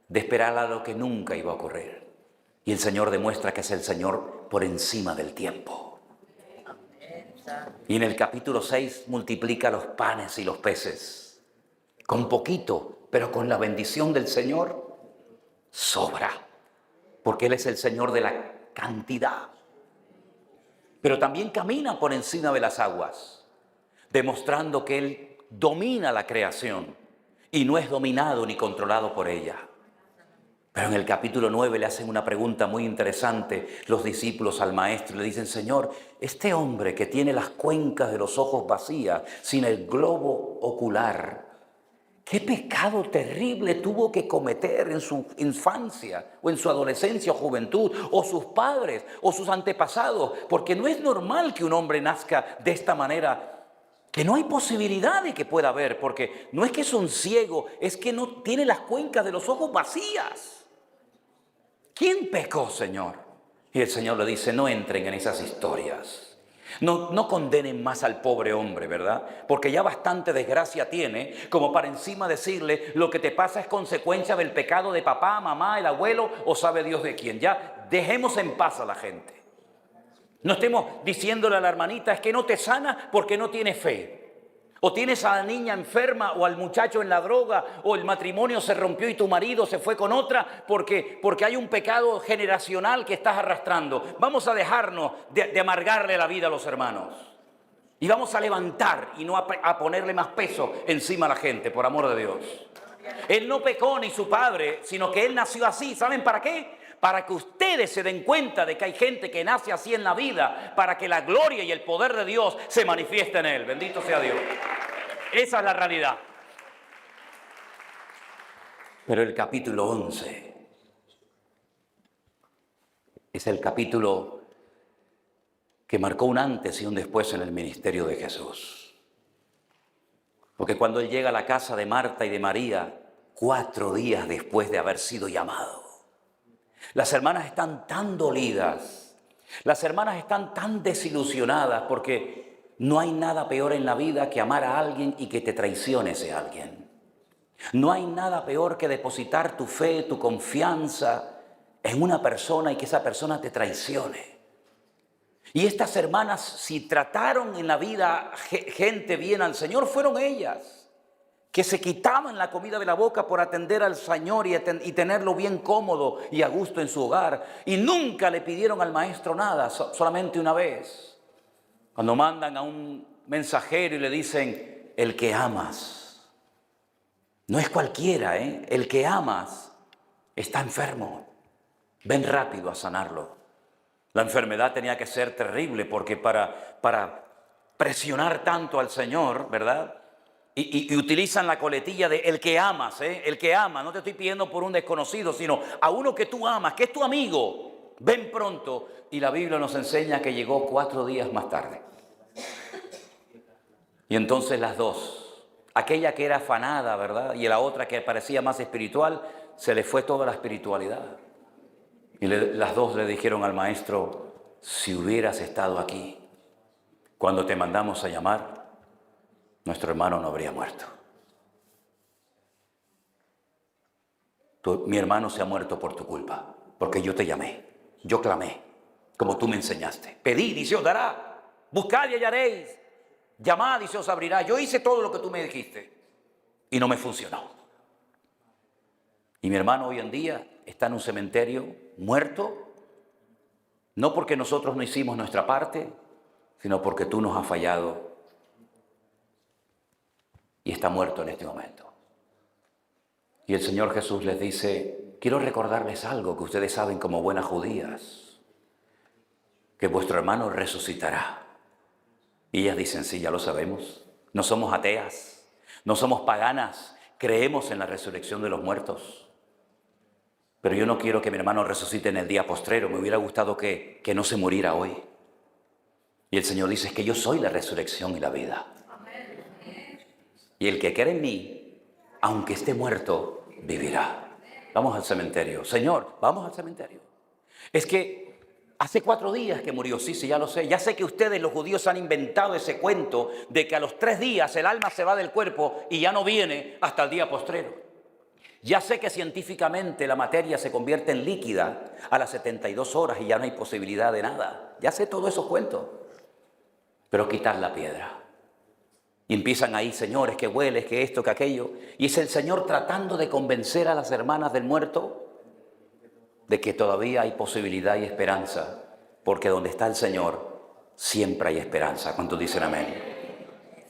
de esperar a lo que nunca iba a ocurrir. Y el Señor demuestra que es el Señor por encima del tiempo. Y en el capítulo 6 multiplica los panes y los peces. Con poquito, pero con la bendición del Señor, sobra. Porque Él es el Señor de la cantidad. Pero también camina por encima de las aguas, demostrando que Él domina la creación y no es dominado ni controlado por ella. Pero en el capítulo 9 le hacen una pregunta muy interesante los discípulos al maestro. Le dicen, Señor, este hombre que tiene las cuencas de los ojos vacías, sin el globo ocular, ¿qué pecado terrible tuvo que cometer en su infancia o en su adolescencia o juventud, o sus padres o sus antepasados? Porque no es normal que un hombre nazca de esta manera, que no hay posibilidad de que pueda ver, porque no es que es un ciego, es que no tiene las cuencas de los ojos vacías. ¿Quién pecó, Señor? Y el Señor le dice, no entren en esas historias. No condenen más al pobre hombre, ¿verdad? Porque ya bastante desgracia tiene como para encima decirle lo que te pasa es consecuencia del pecado de papá, mamá, el abuelo o sabe Dios de quién. Ya dejemos en paz a la gente. No estemos diciéndole a la hermanita, es que no te sana porque no tiene fe. O tienes a la niña enferma o al muchacho en la droga o el matrimonio se rompió y tu marido se fue con otra porque hay un pecado generacional que estás arrastrando. Vamos a dejarnos de amargarle la vida a los hermanos. Y vamos a levantar y no a ponerle más peso encima a la gente, por amor de Dios. Él no pecó ni su padre, sino que él nació así. ¿Saben para qué? Para que ustedes se den cuenta de que hay gente que nace así en la vida, para que la gloria y el poder de Dios se manifieste en él. Bendito sea Dios. Esa es la realidad. Pero el capítulo 11 es el capítulo que marcó un antes y un después en el ministerio de Jesús. Porque cuando él llega a la casa de Marta y de María, 4 días después de haber sido llamado, las hermanas están tan dolidas, las hermanas están tan desilusionadas, porque no hay nada peor en la vida que amar a alguien y que te traicione ese alguien. No hay nada peor que depositar tu fe, tu confianza en una persona y que esa persona te traicione. Y estas hermanas, si trataron en la vida gente bien al Señor, fueron ellas, que se quitaban la comida de la boca por atender al Señor y tenerlo bien cómodo y a gusto en su hogar. Y nunca le pidieron al maestro nada, solamente una vez. Cuando mandan a un mensajero y le dicen, el que amas, no es cualquiera, el que amas está enfermo, ven rápido a sanarlo. La enfermedad tenía que ser terrible porque para presionar tanto al Señor, ¿verdad? Y utilizan la coletilla de el que amas, el que ama. No te estoy pidiendo por un desconocido, sino a uno que tú amas, que es tu amigo. Ven pronto. Y la Biblia nos enseña que llegó 4 días más tarde. Y entonces las dos, aquella que era afanada, ¿verdad? Y la otra que parecía más espiritual, se le fue toda la espiritualidad. Y las dos le dijeron al maestro, si hubieras estado aquí cuando te mandamos a llamar, nuestro hermano no habría muerto. Mi hermano se ha muerto por tu culpa, porque yo te llamé, yo clamé, como tú me enseñaste. Pedid y se os dará, buscad y hallaréis, llamad y se os abrirá. Yo hice todo lo que tú me dijiste y no me funcionó. Y mi hermano hoy en día está en un cementerio muerto, no porque nosotros no hicimos nuestra parte, sino porque tú nos has fallado y está muerto en este momento. Y el Señor Jesús les dice, quiero recordarles algo que ustedes saben como buenas judías, que vuestro hermano resucitará. Y ellas dicen, sí, ya lo sabemos, no somos ateas, no somos paganas, creemos en la resurrección de los muertos. Pero yo no quiero que mi hermano resucite en el día postrero. Me hubiera gustado que no se muriera hoy. Y el Señor dice, es que yo soy la resurrección y la vida. Y el que cree en mí, aunque esté muerto, vivirá. Vamos al cementerio. Señor, vamos al cementerio. Es que hace 4 días que murió. Sí, ya lo sé. Ya sé que ustedes, los judíos, han inventado ese cuento de que a los 3 días el alma se va del cuerpo y ya no viene hasta el día postrero. Ya sé que científicamente la materia se convierte en líquida a las 72 horas y ya no hay posibilidad de nada. Ya sé todos esos cuentos. Pero quitar la piedra. Y empiezan ahí, señores, que hueles, que esto, que aquello. Y es el Señor tratando de convencer a las hermanas del muerto de que todavía hay posibilidad y esperanza. Porque donde está el Señor, siempre hay esperanza. ¿Cuántos dicen amén?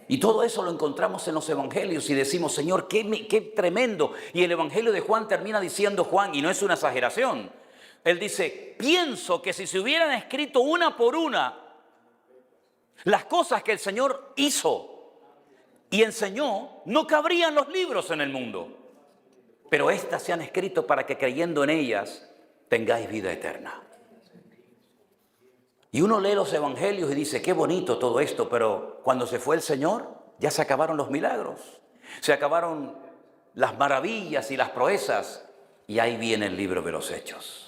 Y todo eso lo encontramos en los evangelios y decimos, Señor, qué tremendo. Y el evangelio de Juan termina diciendo Juan, y no es una exageración. Él dice, pienso que si se hubieran escrito una por una las cosas que el Señor hizo y enseñó, no cabrían los libros en el mundo. Pero estas se han escrito para que creyendo en ellas tengáis vida eterna. Y uno lee los evangelios y dice, qué bonito todo esto, pero cuando se fue el Señor, ya se acabaron los milagros, se acabaron las maravillas y las proezas, y ahí viene el libro de los Hechos,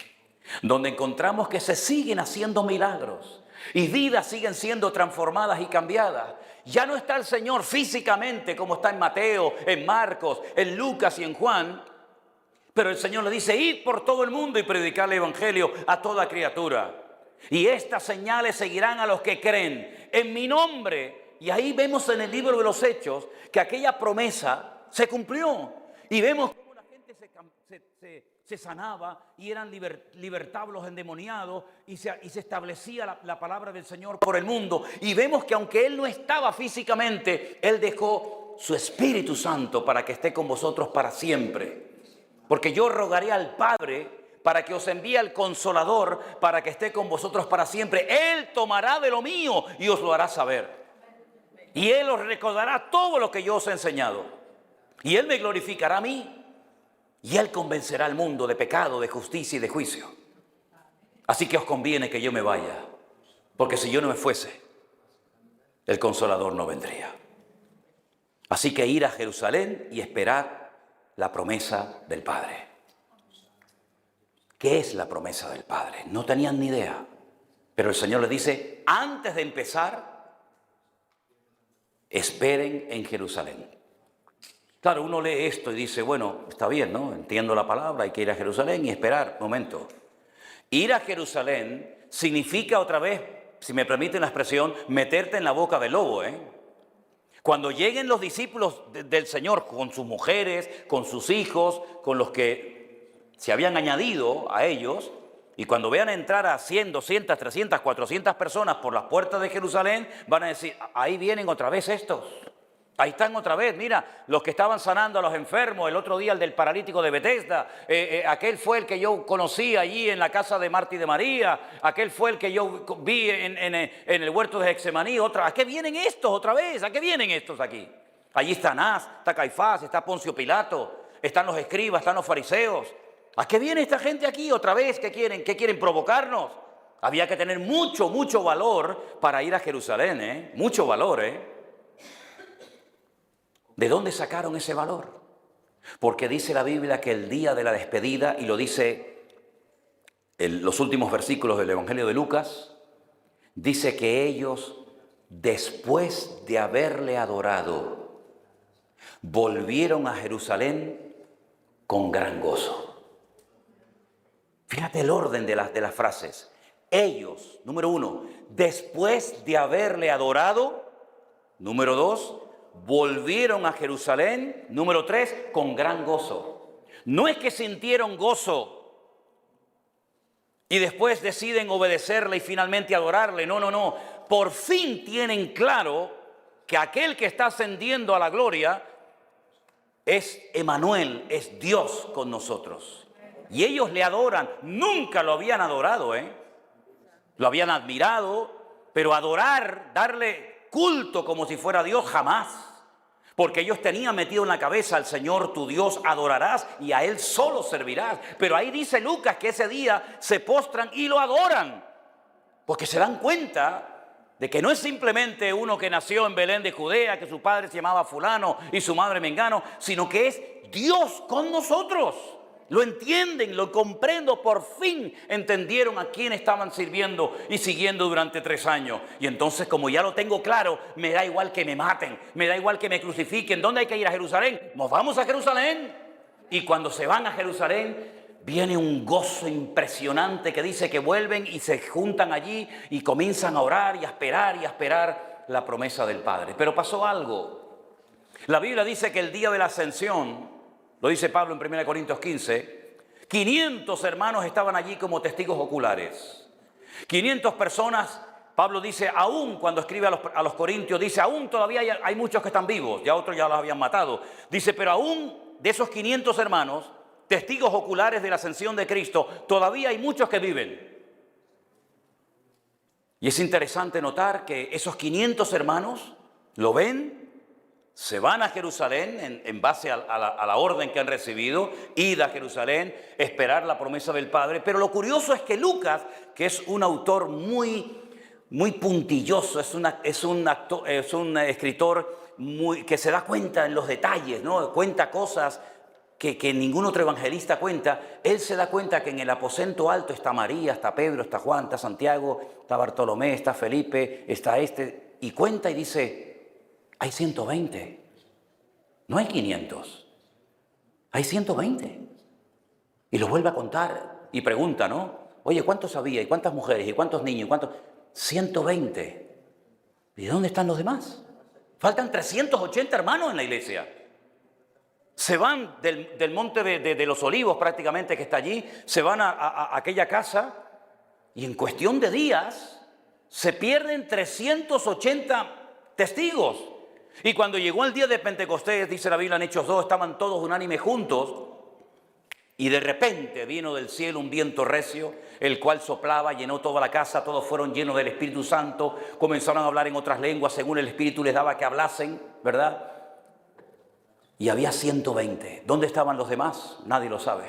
donde encontramos que se siguen haciendo milagros, y vidas siguen siendo transformadas y cambiadas. Ya no está el Señor físicamente como está en Mateo, en Marcos, en Lucas y en Juan, pero el Señor le dice, id por todo el mundo y predicad el evangelio a toda criatura. Y estas señales seguirán a los que creen. En mi nombre Y ahí vemos en el libro de los Hechos que aquella promesa se cumplió. Y vemos cómo la gente se sanaba y eran libertados los endemoniados y se establecía la palabra del Señor por el mundo. Y vemos que aunque Él no estaba físicamente, Él dejó su Espíritu Santo para que esté con vosotros para siempre. Porque yo rogaré al Padre para que os envíe al Consolador, para que esté con vosotros para siempre. Él tomará de lo mío y os lo hará saber. Y Él os recordará todo lo que yo os he enseñado. Y Él me glorificará a mí. Y Él convencerá al mundo de pecado, de justicia y de juicio. Así que os conviene que yo me vaya. Porque si yo no me fuese, el Consolador no vendría. Así que ir a Jerusalén y esperar la promesa del Padre. ¿Qué es la promesa del Padre? No tenían ni idea. Pero el Señor les dice, antes de empezar, esperen en Jerusalén. Claro, uno lee esto y dice, bueno, está bien, ¿no? Entiendo la palabra, hay que ir a Jerusalén y esperar. Momento. Ir a Jerusalén significa otra vez, si me permiten la expresión, meterte en la boca del lobo, ¿eh? Cuando lleguen los discípulos del Señor con sus mujeres, con sus hijos, con los que se habían añadido a ellos, y cuando vean entrar a 100, 200, 300, 400 personas por las puertas de Jerusalén, van a decir, ahí vienen otra vez estos. Ahí están otra vez, mira, los que estaban sanando a los enfermos, el otro día el del paralítico de Betesda, aquel fue el que yo conocí allí en la casa de Marta y de María, aquel fue el que yo vi en el huerto de Getsemaní, ¿a qué vienen estos otra vez? ¿A qué vienen estos aquí? Allí está Anás, está Caifás, está Poncio Pilato, están los escribas, están los fariseos. ¿A qué viene esta gente aquí otra vez? ¿Qué quieren? ¿Qué quieren provocarnos? Había que tener mucho valor para ir a Jerusalén, ¿eh? Mucho valor, ¿eh? ¿De dónde sacaron ese valor? Porque dice la Biblia que el día de la despedida, y lo dice en los últimos versículos del Evangelio de Lucas, dice que ellos, después de haberle adorado, volvieron a Jerusalén con gran gozo. Fíjate el orden de las frases. Ellos, número 1, después de haberle adorado, número 2, volvieron a Jerusalén, número 3, con gran gozo. No es que sintieron gozo y después deciden obedecerle y finalmente adorarle. No. Por fin tienen claro que aquel que está ascendiendo a la gloria es Emmanuel, es Dios con nosotros. Y ellos le adoran. Nunca lo habían adorado, ¿eh? Lo habían admirado, pero adorar, darle culto como si fuera Dios, jamás. Porque ellos tenían metido en la cabeza, al Señor tu Dios adorarás y a Él solo servirás. Pero ahí dice Lucas que ese día se postran y lo adoran. Porque se dan cuenta de que no es simplemente uno que nació en Belén de Judea, que su padre se llamaba fulano y su madre mengano, sino que es Dios con nosotros. Lo entienden, lo comprendo, por fin entendieron a quién estaban sirviendo y siguiendo durante 3 años. Y entonces, como ya lo tengo claro, me da igual que me maten, me da igual que me crucifiquen. ¿Dónde hay que ir? A Jerusalén. Nos vamos a Jerusalén. Y cuando se van a Jerusalén, viene un gozo impresionante que dice que vuelven y se juntan allí y comienzan a orar y a esperar la promesa del Padre. Pero pasó algo. La Biblia dice que el día de la ascensión, lo dice Pablo en 1 Corintios 15, 500 hermanos estaban allí como testigos oculares. 500 personas, Pablo dice, aún cuando escribe a los Corintios, dice, aún todavía hay muchos que están vivos, ya otros ya los habían matado. Dice, pero aún de esos 500 hermanos, testigos oculares de la ascensión de Cristo, todavía hay muchos que viven. Y es interesante notar que esos 500 hermanos lo ven. Se van a Jerusalén en base a la orden que han recibido, ir a Jerusalén, esperar la promesa del Padre. Pero lo curioso es que Lucas, que es un autor muy puntilloso, es un escritor que se da cuenta en los detalles, ¿no? Cuenta cosas que ningún otro evangelista cuenta. Él se da cuenta que en el aposento alto está María, está Pedro, está Juan, está Santiago, está Bartolomé, está Felipe, está y cuenta y dice, hay 120, no hay 500, hay 120. Y lo vuelve a contar y pregunta, ¿no? Oye, ¿cuántos había? ¿Y cuántas mujeres? ¿Y cuántos niños? ¿Y cuántos? 120. ¿Y dónde están los demás? Faltan 380 hermanos en la iglesia. Se van del monte de los Olivos prácticamente que está allí, se van a aquella casa y en cuestión de días se pierden 380 testigos. Y cuando llegó el día de Pentecostés, dice la Biblia en Hechos 2, estaban todos unánimes juntos y de repente vino del cielo un viento recio, el cual soplaba, llenó toda la casa, todos fueron llenos del Espíritu Santo, comenzaron a hablar en otras lenguas según el Espíritu les daba que hablasen, ¿verdad? Y había 120. ¿Dónde estaban los demás? Nadie lo sabe.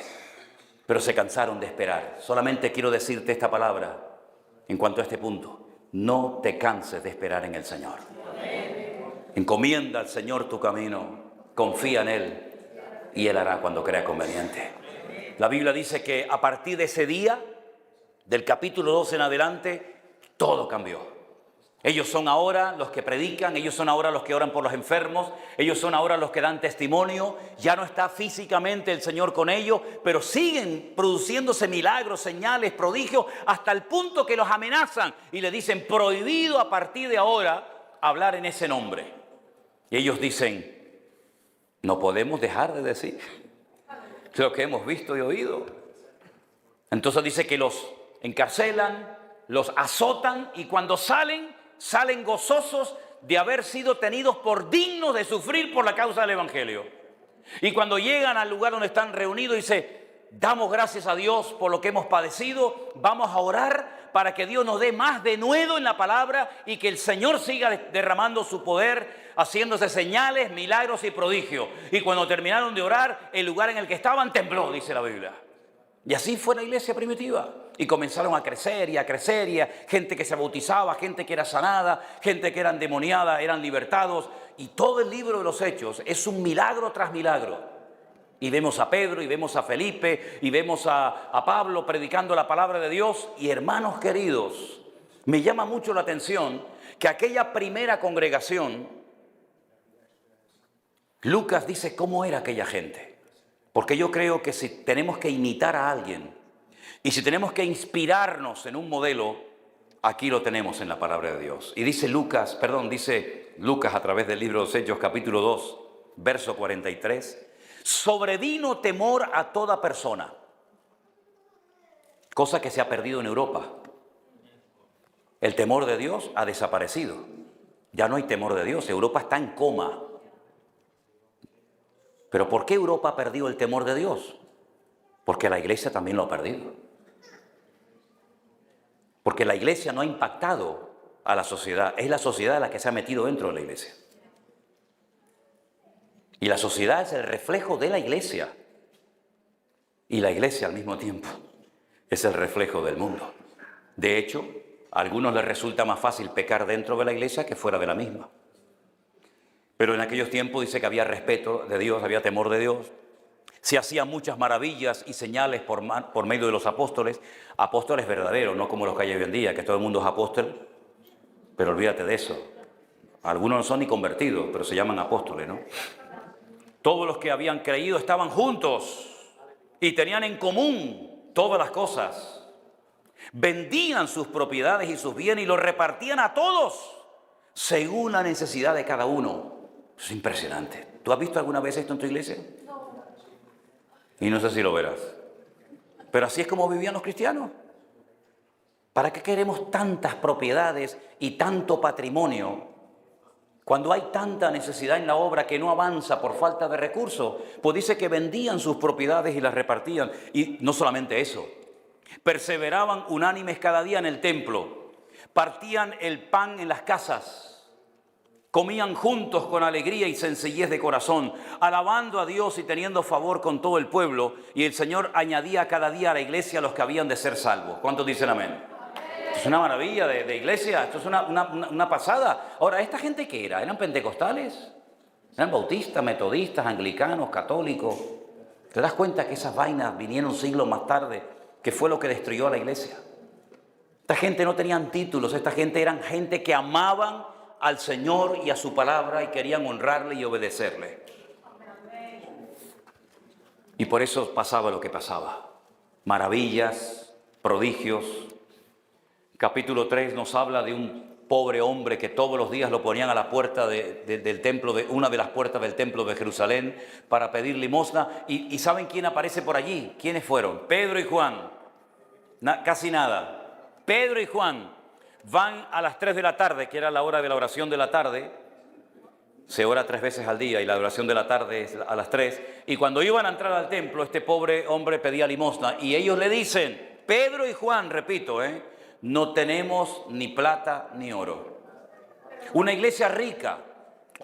Pero se cansaron de esperar. Solamente quiero decirte esta palabra en cuanto a este punto. No te canses de esperar en el Señor. Encomienda al Señor tu camino, confía en Él y Él hará cuando crea conveniente. La Biblia dice que a partir de ese día, del capítulo 2 en adelante, todo cambió. Ellos son ahora los que predican, ellos son ahora los que oran por los enfermos, ellos son ahora los que dan testimonio. Ya no está físicamente el Señor con ellos, pero siguen produciéndose milagros, señales, prodigios, hasta el punto que los amenazan y le dicen prohibido a partir de ahora hablar en ese nombre. Y ellos dicen, no podemos dejar de decir lo que hemos visto y oído. Entonces dice que los encarcelan, los azotan y cuando salen gozosos de haber sido tenidos por dignos de sufrir por la causa del Evangelio. Y cuando llegan al lugar donde están reunidos, dice, damos gracias a Dios por lo que hemos padecido, vamos a orar para que Dios nos dé más denuedo en la palabra y que el Señor siga derramando su poder, haciéndose señales, milagros y prodigios. Y cuando terminaron de orar, el lugar en el que estaban tembló, dice la Biblia. Y así fue la iglesia primitiva. Y comenzaron a crecer y a crecer, y gente que se bautizaba, gente que era sanada, gente que era endemoniada, eran libertados. Y todo el libro de los Hechos es un milagro tras milagro. Y vemos a Pedro, y vemos a Felipe, y vemos a Pablo predicando la palabra de Dios. Y hermanos queridos, me llama mucho la atención que aquella primera congregación, Lucas dice cómo era aquella gente. Porque yo creo que si tenemos que imitar a alguien, y si tenemos que inspirarnos en un modelo, aquí lo tenemos en la palabra de Dios. Y dice Lucas a través del libro de los Hechos, capítulo 2, verso 43, sobrevino temor a toda persona, cosa que se ha perdido en Europa. El temor de Dios ha desaparecido. Ya no hay temor de Dios, Europa está en coma. ¿Pero por qué Europa ha perdido el temor de Dios? Porque la iglesia también lo ha perdido. Porque la iglesia no ha impactado a la sociedad. Es la sociedad la que se ha metido dentro de la iglesia. Y la sociedad es el reflejo de la iglesia. Y la iglesia al mismo tiempo es el reflejo del mundo. De hecho, a algunos les resulta más fácil pecar dentro de la iglesia que fuera de la misma. Pero en aquellos tiempos dice que había respeto de Dios, había temor de Dios. Se hacían muchas maravillas y señales por medio de los apóstoles verdaderos, no como los que hay hoy en día, que todo el mundo es apóstol, pero olvídate de eso. Algunos no son ni convertidos, pero se llaman apóstoles, ¿no? Todos los que habían creído estaban juntos y tenían en común todas las cosas. Vendían sus propiedades y sus bienes y los repartían a todos según la necesidad de cada uno. Es impresionante. ¿Tú has visto alguna vez esto en tu iglesia? Y no sé si lo verás. Pero así es como vivían los cristianos. ¿Para qué queremos tantas propiedades y tanto patrimonio cuando hay tanta necesidad en la obra que no avanza por falta de recursos? Pues dice que vendían sus propiedades y las repartían. Y no solamente eso, perseveraban unánimes cada día en el templo, partían el pan en las casas, comían juntos con alegría y sencillez de corazón, alabando a Dios y teniendo favor con todo el pueblo. Y el Señor añadía cada día a la iglesia a los que habían de ser salvos. ¿Cuántos dicen amén? Esto es una maravilla de iglesia, esto es una pasada. Ahora, ¿esta gente qué era? ¿Eran pentecostales? ¿Eran bautistas, metodistas, anglicanos, católicos? ¿Te das cuenta que esas vainas vinieron siglos más tarde, que fue lo que destruyó a la iglesia? Esta gente no tenían títulos, esta gente eran gente que amaban al Señor y a su palabra y querían honrarle y obedecerle. Y por eso pasaba lo que pasaba. Maravillas, prodigios. Capítulo 3 nos habla de un pobre hombre que todos los días lo ponían a la puerta del templo, de una de las puertas del templo de Jerusalén, para pedir limosna. ¿Y saben quién aparece por allí? ¿Quiénes fueron? Pedro y Juan. Casi nada. Pedro y Juan van a las 3 de la tarde, que era la hora de la oración de la tarde. Se ora 3 veces al día y la oración de la tarde es a las 3. Y cuando iban a entrar al templo, este pobre hombre pedía limosna. Y ellos le dicen, Pedro y Juan, repito, no tenemos ni plata ni oro. Una iglesia rica,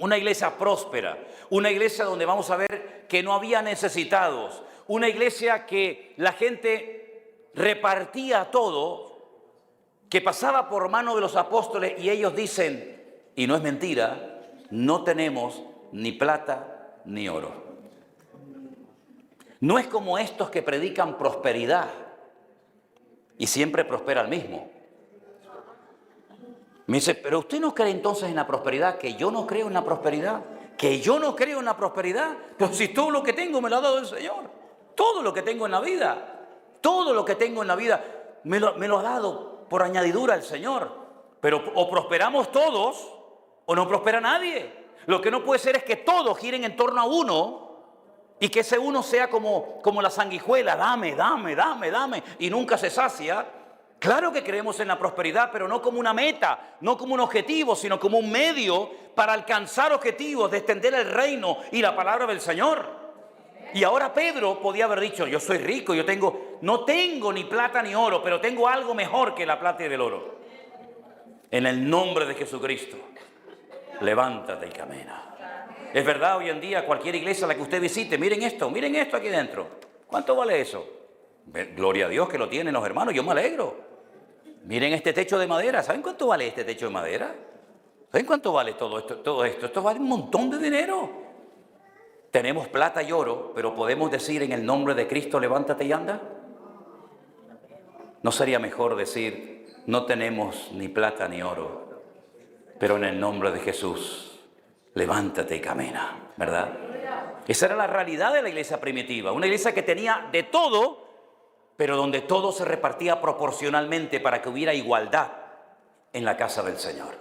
una iglesia próspera, una iglesia donde vamos a ver que no había necesitados, una iglesia que la gente repartía todo, que pasaba por mano de los apóstoles, y ellos dicen, y no es mentira, no tenemos ni plata ni oro. No es como estos que predican prosperidad y siempre prospera el mismo. Me dice, pero usted no cree entonces en la prosperidad. Que yo no creo en la prosperidad. Que yo no creo en la prosperidad. Pero si todo lo que tengo me lo ha dado el Señor. Todo lo que tengo en la vida. Todo lo que tengo en la vida me lo ha dado por añadidura el Señor. Pero o prosperamos todos o no prospera nadie. Lo que no puede ser es que todos giren en torno a uno. Y que ese uno sea como la sanguijuela, dame, y nunca se sacia. Claro que creemos en la prosperidad, pero no como una meta, no como un objetivo, sino como un medio para alcanzar objetivos, de extender el reino y la palabra del Señor. Y ahora Pedro podía haber dicho, yo soy rico, no tengo ni plata ni oro, pero tengo algo mejor que la plata y el oro. En el nombre de Jesucristo, levántate y camina. Es verdad, hoy en día cualquier iglesia a la que usted visite, miren esto aquí dentro. ¿Cuánto vale eso? Gloria a Dios que lo tienen los hermanos, yo me alegro. Miren este techo de madera, ¿saben cuánto vale este techo de madera? ¿Saben cuánto vale todo esto? Esto vale un montón de dinero. Tenemos plata y oro, pero podemos decir en el nombre de Cristo, levántate y anda. ¿No sería mejor decir, no tenemos ni plata ni oro, pero en el nombre de Jesús, levántate y camina, ¿verdad? Esa era la realidad de la iglesia primitiva, una iglesia que tenía de todo, pero donde todo se repartía proporcionalmente para que hubiera igualdad en la casa del Señor.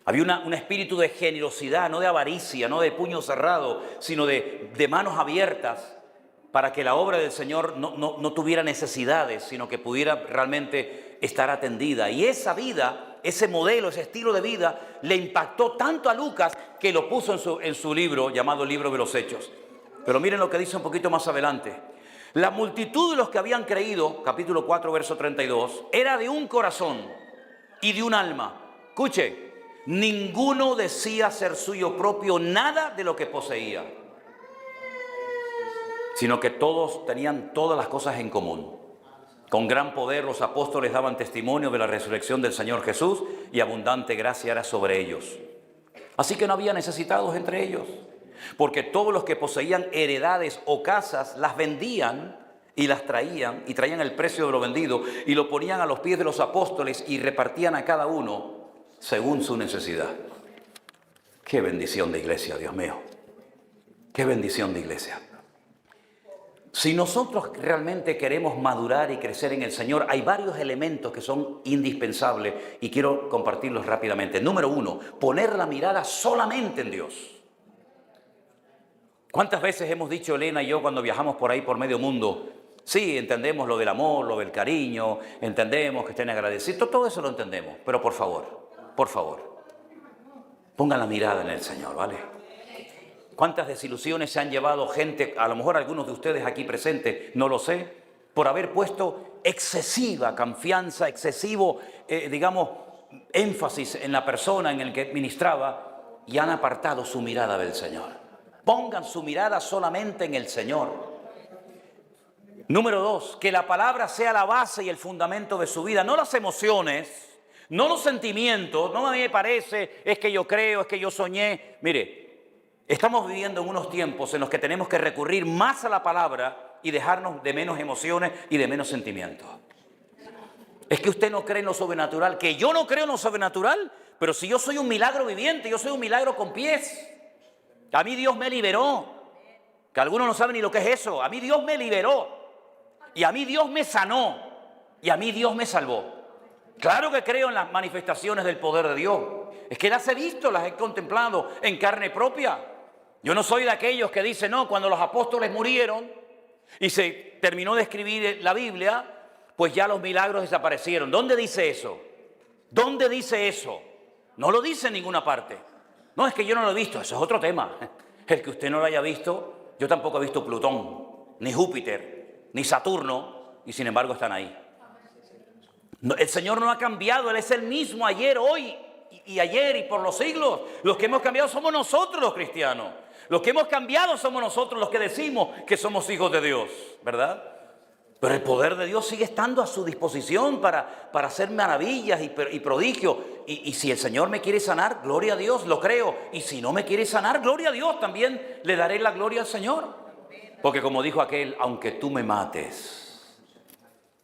Había un espíritu de generosidad, no de avaricia, no de puño cerrado, sino de manos abiertas, para que la obra del Señor no tuviera necesidades, sino que pudiera realmente estar atendida. Y esa vida, ese modelo, ese estilo de vida, le impactó tanto a Lucas que lo puso en su libro, llamado el Libro de los Hechos. Pero miren lo que dice un poquito más adelante. La multitud de los que habían creído, capítulo 4, verso 32, era de un corazón y de un alma. Escuche, ninguno decía ser suyo propio nada de lo que poseía, sino que todos tenían todas las cosas en común. Con gran poder los apóstoles daban testimonio de la resurrección del Señor Jesús y abundante gracia era sobre ellos. Así que no había necesitados entre ellos, porque todos los que poseían heredades o casas las vendían y las traían el precio de lo vendido y lo ponían a los pies de los apóstoles y repartían a cada uno según su necesidad. Qué bendición de iglesia, Dios mío. Qué bendición de iglesia. Si nosotros realmente queremos madurar y crecer en el Señor, hay varios elementos que son indispensables y quiero compartirlos rápidamente. Número 1, poner la mirada solamente en Dios. ¿Cuántas veces hemos dicho Elena y yo cuando viajamos por ahí por medio mundo? Sí, entendemos lo del amor, lo del cariño, entendemos que estén agradecidos, todo eso lo entendemos, pero por favor, pongan la mirada en el Señor, ¿vale? ¿Cuántas desilusiones se han llevado gente, a lo mejor algunos de ustedes aquí presentes, no lo sé, por haber puesto excesiva confianza, excesivo, énfasis en la persona en el que ministraba y han apartado su mirada del Señor? Pongan su mirada solamente en el Señor. Número 2, que la palabra sea la base y el fundamento de su vida, no las emociones, no los sentimientos, no a mí me parece, es que yo creo, es que yo soñé. Mire, estamos viviendo en unos tiempos en los que tenemos que recurrir más a la palabra y dejarnos de menos emociones y de menos sentimientos. Es que usted no cree en lo sobrenatural, que yo no creo en lo sobrenatural, pero si yo soy un milagro viviente, yo soy un milagro con pies. A mí Dios me liberó, que algunos no saben ni lo que es eso. A mí Dios me liberó y a mí Dios me sanó y a mí Dios me salvó. Claro que creo en las manifestaciones del poder de Dios. Es que las he visto, las he contemplado en carne propia. Yo no soy de aquellos que dicen, no, cuando los apóstoles murieron y se terminó de escribir la Biblia, pues ya los milagros desaparecieron. ¿Dónde dice eso? ¿Dónde dice eso? No lo dice en ninguna parte. No, es que yo no lo he visto, eso es otro tema. El que usted no lo haya visto, yo tampoco he visto Plutón, ni Júpiter, ni Saturno, y sin embargo están ahí. El Señor no ha cambiado, Él es el mismo ayer, hoy y ayer y por los siglos. Los que hemos cambiado somos nosotros los cristianos. Los que hemos cambiado somos nosotros los que decimos que somos hijos de Dios, ¿verdad? Pero el poder de Dios sigue estando a su disposición para hacer maravillas y prodigios. Y si el Señor me quiere sanar, gloria a Dios, lo creo. Y si no me quiere sanar, gloria a Dios, también le daré la gloria al Señor. Porque como dijo aquel, aunque tú me mates,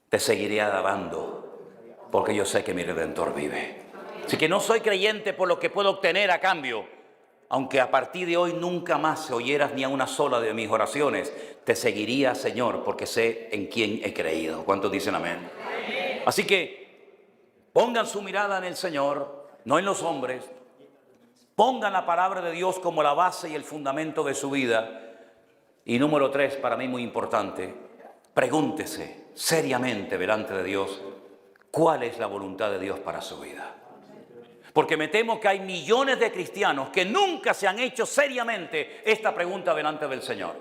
te seguiré alabando, porque yo sé que mi Redentor vive. Así que no soy creyente por lo que puedo obtener a cambio. Aunque a partir de hoy nunca más oyeras ni a una sola de mis oraciones, te seguiría, Señor, porque sé en quién he creído. ¿Cuántos dicen amén? Así que pongan su mirada en el Señor, no en los hombres. Pongan la palabra de Dios como la base y el fundamento de su vida. Y número 3, para mí muy importante, pregúntese seriamente delante de Dios, ¿cuál es la voluntad de Dios para su vida? Porque me temo que hay millones de cristianos que nunca se han hecho seriamente esta pregunta delante del Señor.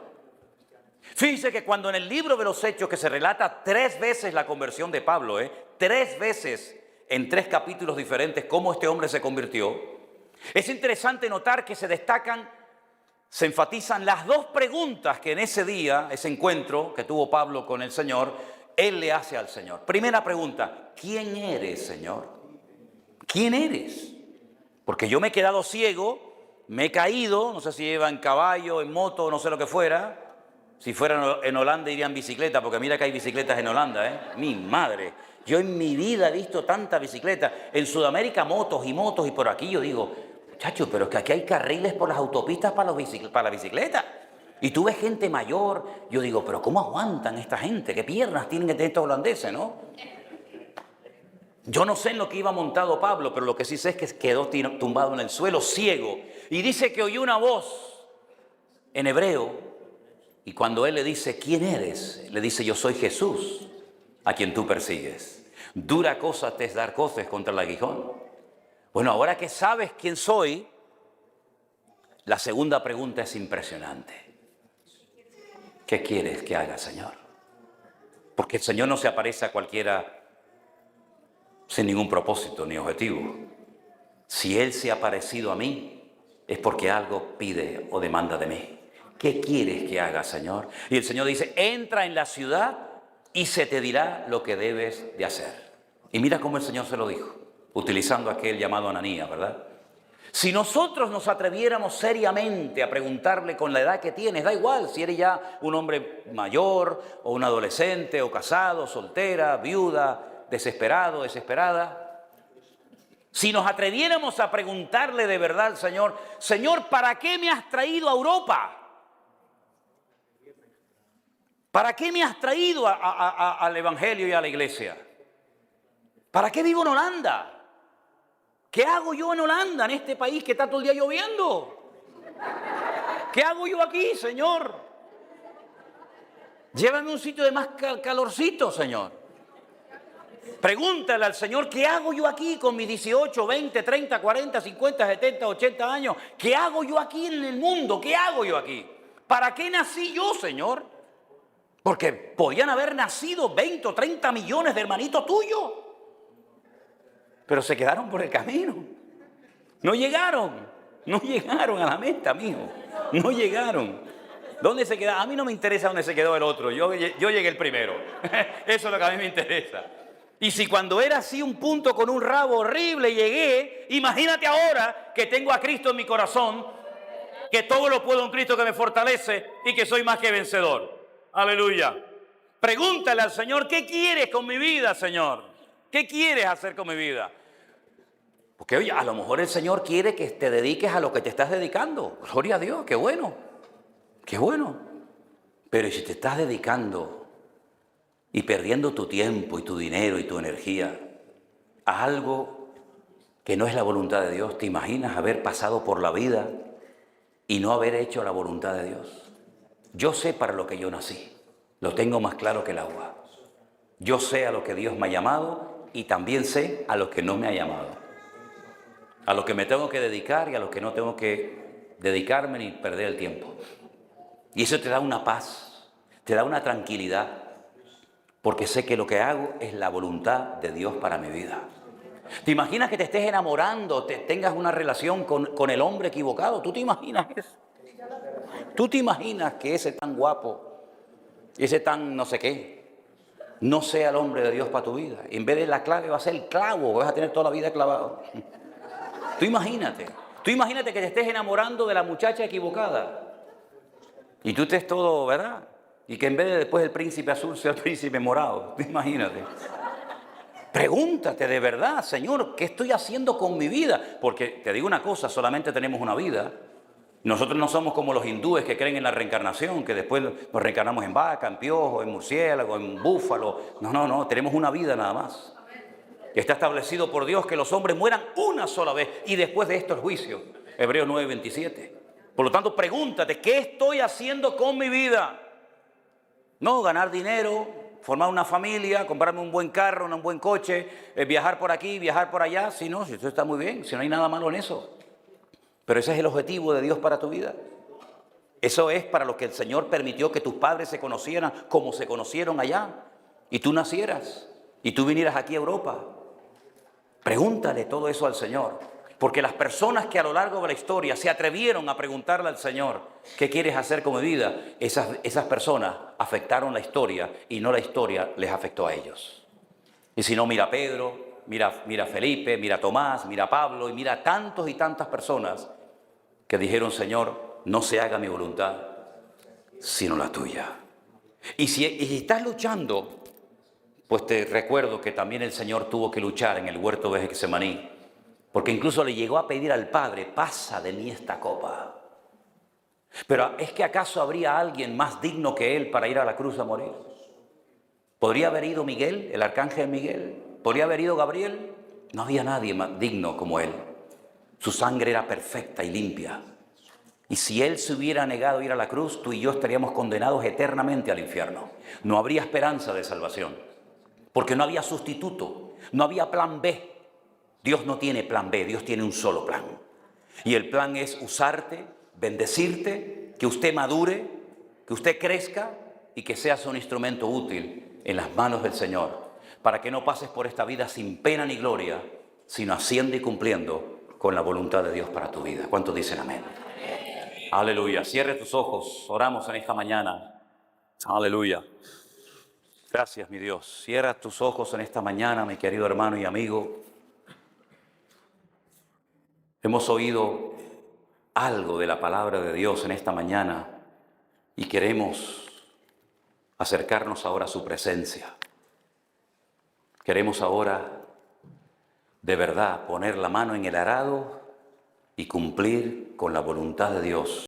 Fíjense que cuando en el libro de los Hechos, que se relata 3 veces la conversión de Pablo, 3 veces en 3 capítulos diferentes cómo este hombre se convirtió, es interesante notar que se destacan, se enfatizan las 2 preguntas que en ese día, ese encuentro que tuvo Pablo con el Señor, él le hace al Señor. Primera pregunta, ¿quién eres, Señor? ¿Quién eres? Porque yo me he quedado ciego, me he caído, no sé si iba en caballo, en moto, no sé lo que fuera. Si fuera en Holanda iría en bicicleta, porque mira que hay bicicletas en Holanda, Mi madre, yo en mi vida he visto tanta bicicleta. En Sudamérica motos, y por aquí yo digo, muchachos, pero es que aquí hay carriles por las autopistas para la bicicleta. Y tú ves gente mayor, yo digo, pero ¿cómo aguantan esta gente? ¿Qué piernas tienen que tener estos holandeses, no? Yo no sé en lo que iba montado Pablo, pero lo que sí sé es que quedó tumbado en el suelo, ciego. Y dice que oyó una voz en hebreo. Y cuando él le dice, ¿quién eres? Le dice, yo soy Jesús, a quien tú persigues. Dura cosa te es dar coces contra el aguijón. Bueno, ahora que sabes quién soy, la segunda pregunta es impresionante. ¿Qué quieres que haga, Señor? Porque el Señor no se aparece a cualquiera sin ningún propósito ni objetivo. Si Él se ha parecido a mí, es porque algo pide o demanda de mí. ¿Qué quieres que haga, Señor? Y el Señor dice, entra en la ciudad y se te dirá lo que debes de hacer. Y mira cómo el Señor se lo dijo, utilizando aquel llamado Ananías, ¿verdad? Si nosotros nos atreviéramos seriamente a preguntarle con la edad que tienes, da igual si eres ya un hombre mayor o un adolescente o casado, soltera, viuda, desesperado, desesperada. Si nos atreviéramos a preguntarle de verdad al Señor, Señor, ¿para qué me has traído a Europa? ¿Para qué me has traído al Evangelio y a la iglesia? ¿Para qué vivo en Holanda? ¿Qué hago yo en Holanda, en este país que está todo el día lloviendo? ¿Qué hago yo aquí, Señor? Llévame a un sitio de más calorcito, Señor. Pregúntale al Señor, ¿qué hago yo aquí con mis 18, 20, 30, 40, 50, 70, 80 años? ¿Qué hago yo aquí en el mundo? ¿Qué hago yo aquí? ¿Para qué nací yo, Señor? Porque podían haber nacido 20 o 30 millones de hermanitos tuyos. Pero se quedaron por el camino. No llegaron a la meta, mijo. No llegaron. ¿Dónde se quedaron? A mí no me interesa dónde se quedó el otro. Yo llegué el primero. Eso es lo que a mí me interesa. Y si cuando era así un punto con un rabo horrible llegué, imagínate ahora que tengo a Cristo en mi corazón, que todo lo puedo en Cristo que me fortalece y que soy más que vencedor. Aleluya. Pregúntale al Señor, ¿qué quieres con mi vida, Señor? ¿Qué quieres hacer con mi vida? Porque oye, a lo mejor el Señor quiere que te dediques a lo que te estás dedicando. Gloria a Dios, qué bueno. Qué bueno. Pero si te estás dedicando y perdiendo tu tiempo y tu dinero y tu energía a algo que no es la voluntad de Dios? ¿Te imaginas haber pasado por la vida y no haber hecho la voluntad de Dios? Yo sé para lo que yo nací, lo tengo más claro que el agua. Yo sé a lo que Dios me ha llamado y también sé a lo que no me ha llamado. A lo que me tengo que dedicar y a lo que no tengo que dedicarme ni perder el tiempo. Y eso te da una paz, te da una tranquilidad, porque sé que lo que hago es la voluntad de Dios para mi vida. ¿Te imaginas que te estés enamorando, tengas una relación con el hombre equivocado? ¿Tú te imaginas eso? ¿Tú te imaginas que ese tan guapo, ese tan no sé qué, no sea el hombre de Dios para tu vida? En vez de la clave va a ser el clavo, vas a tener toda la vida clavado. Tú imagínate que te estés enamorando de la muchacha equivocada. Y tú estés todo, ¿verdad? Y que en vez de después el príncipe azul sea el príncipe morado. Imagínate. Pregúntate de verdad, Señor, ¿qué estoy haciendo con mi vida? Porque te digo una cosa, solamente tenemos una vida. Nosotros no somos como los hindúes que creen en la reencarnación, que después nos reencarnamos en vaca, en piojo, en murciélago, en búfalo. No, tenemos una vida nada más. Está establecido por Dios que los hombres mueran una sola vez y después de esto el juicio. Hebreos 9:27. Por lo tanto, pregúntate, ¿qué estoy haciendo con mi vida? No ganar dinero, formar una familia, comprarme un buen carro, un buen coche, viajar por aquí, viajar por allá. Si no, si eso está muy bien, si no hay nada malo en eso. Pero ese es el objetivo de Dios para tu vida. Eso es para lo que el Señor permitió que tus padres se conocieran como se conocieron allá. Y tú nacieras, y tú vinieras aquí a Europa. Pregúntale todo eso al Señor. Porque las personas que a lo largo de la historia se atrevieron a preguntarle al Señor, ¿qué quieres hacer con mi vida? Esas personas afectaron la historia y no la historia les afectó a ellos. Y si no, mira a Pedro, mira a Felipe, mira a Tomás, mira a Pablo y mira a tantos y tantas personas que dijeron, Señor, no se haga mi voluntad, sino la tuya. Y si estás luchando, pues te recuerdo que también el Señor tuvo que luchar en el huerto de Getsemaní. Porque incluso le llegó a pedir al Padre, pasa de mí esta copa. Pero ¿es que acaso habría alguien más digno que él para ir a la cruz a morir? ¿Podría haber ido Miguel, el arcángel Miguel? ¿Podría haber ido Gabriel? No había nadie más digno como él. Su sangre era perfecta y limpia. Y si él se hubiera negado a ir a la cruz, tú y yo estaríamos condenados eternamente al infierno. No habría esperanza de salvación. Porque no había sustituto, no había plan B. Dios no tiene plan B, Dios tiene un solo plan. Y el plan es usarte, bendecirte, que usted madure, que usted crezca y que seas un instrumento útil en las manos del Señor, para que no pases por esta vida sin pena ni gloria, sino haciendo y cumpliendo con la voluntad de Dios para tu vida. ¿Cuántos dicen amén? Aleluya. Cierre tus ojos, oramos en esta mañana. Aleluya. Gracias, mi Dios. Cierra tus ojos en esta mañana, mi querido hermano y amigo. Hemos oído algo de la palabra de Dios en esta mañana y queremos acercarnos ahora a su presencia. Queremos ahora de verdad poner la mano en el arado y cumplir con la voluntad de Dios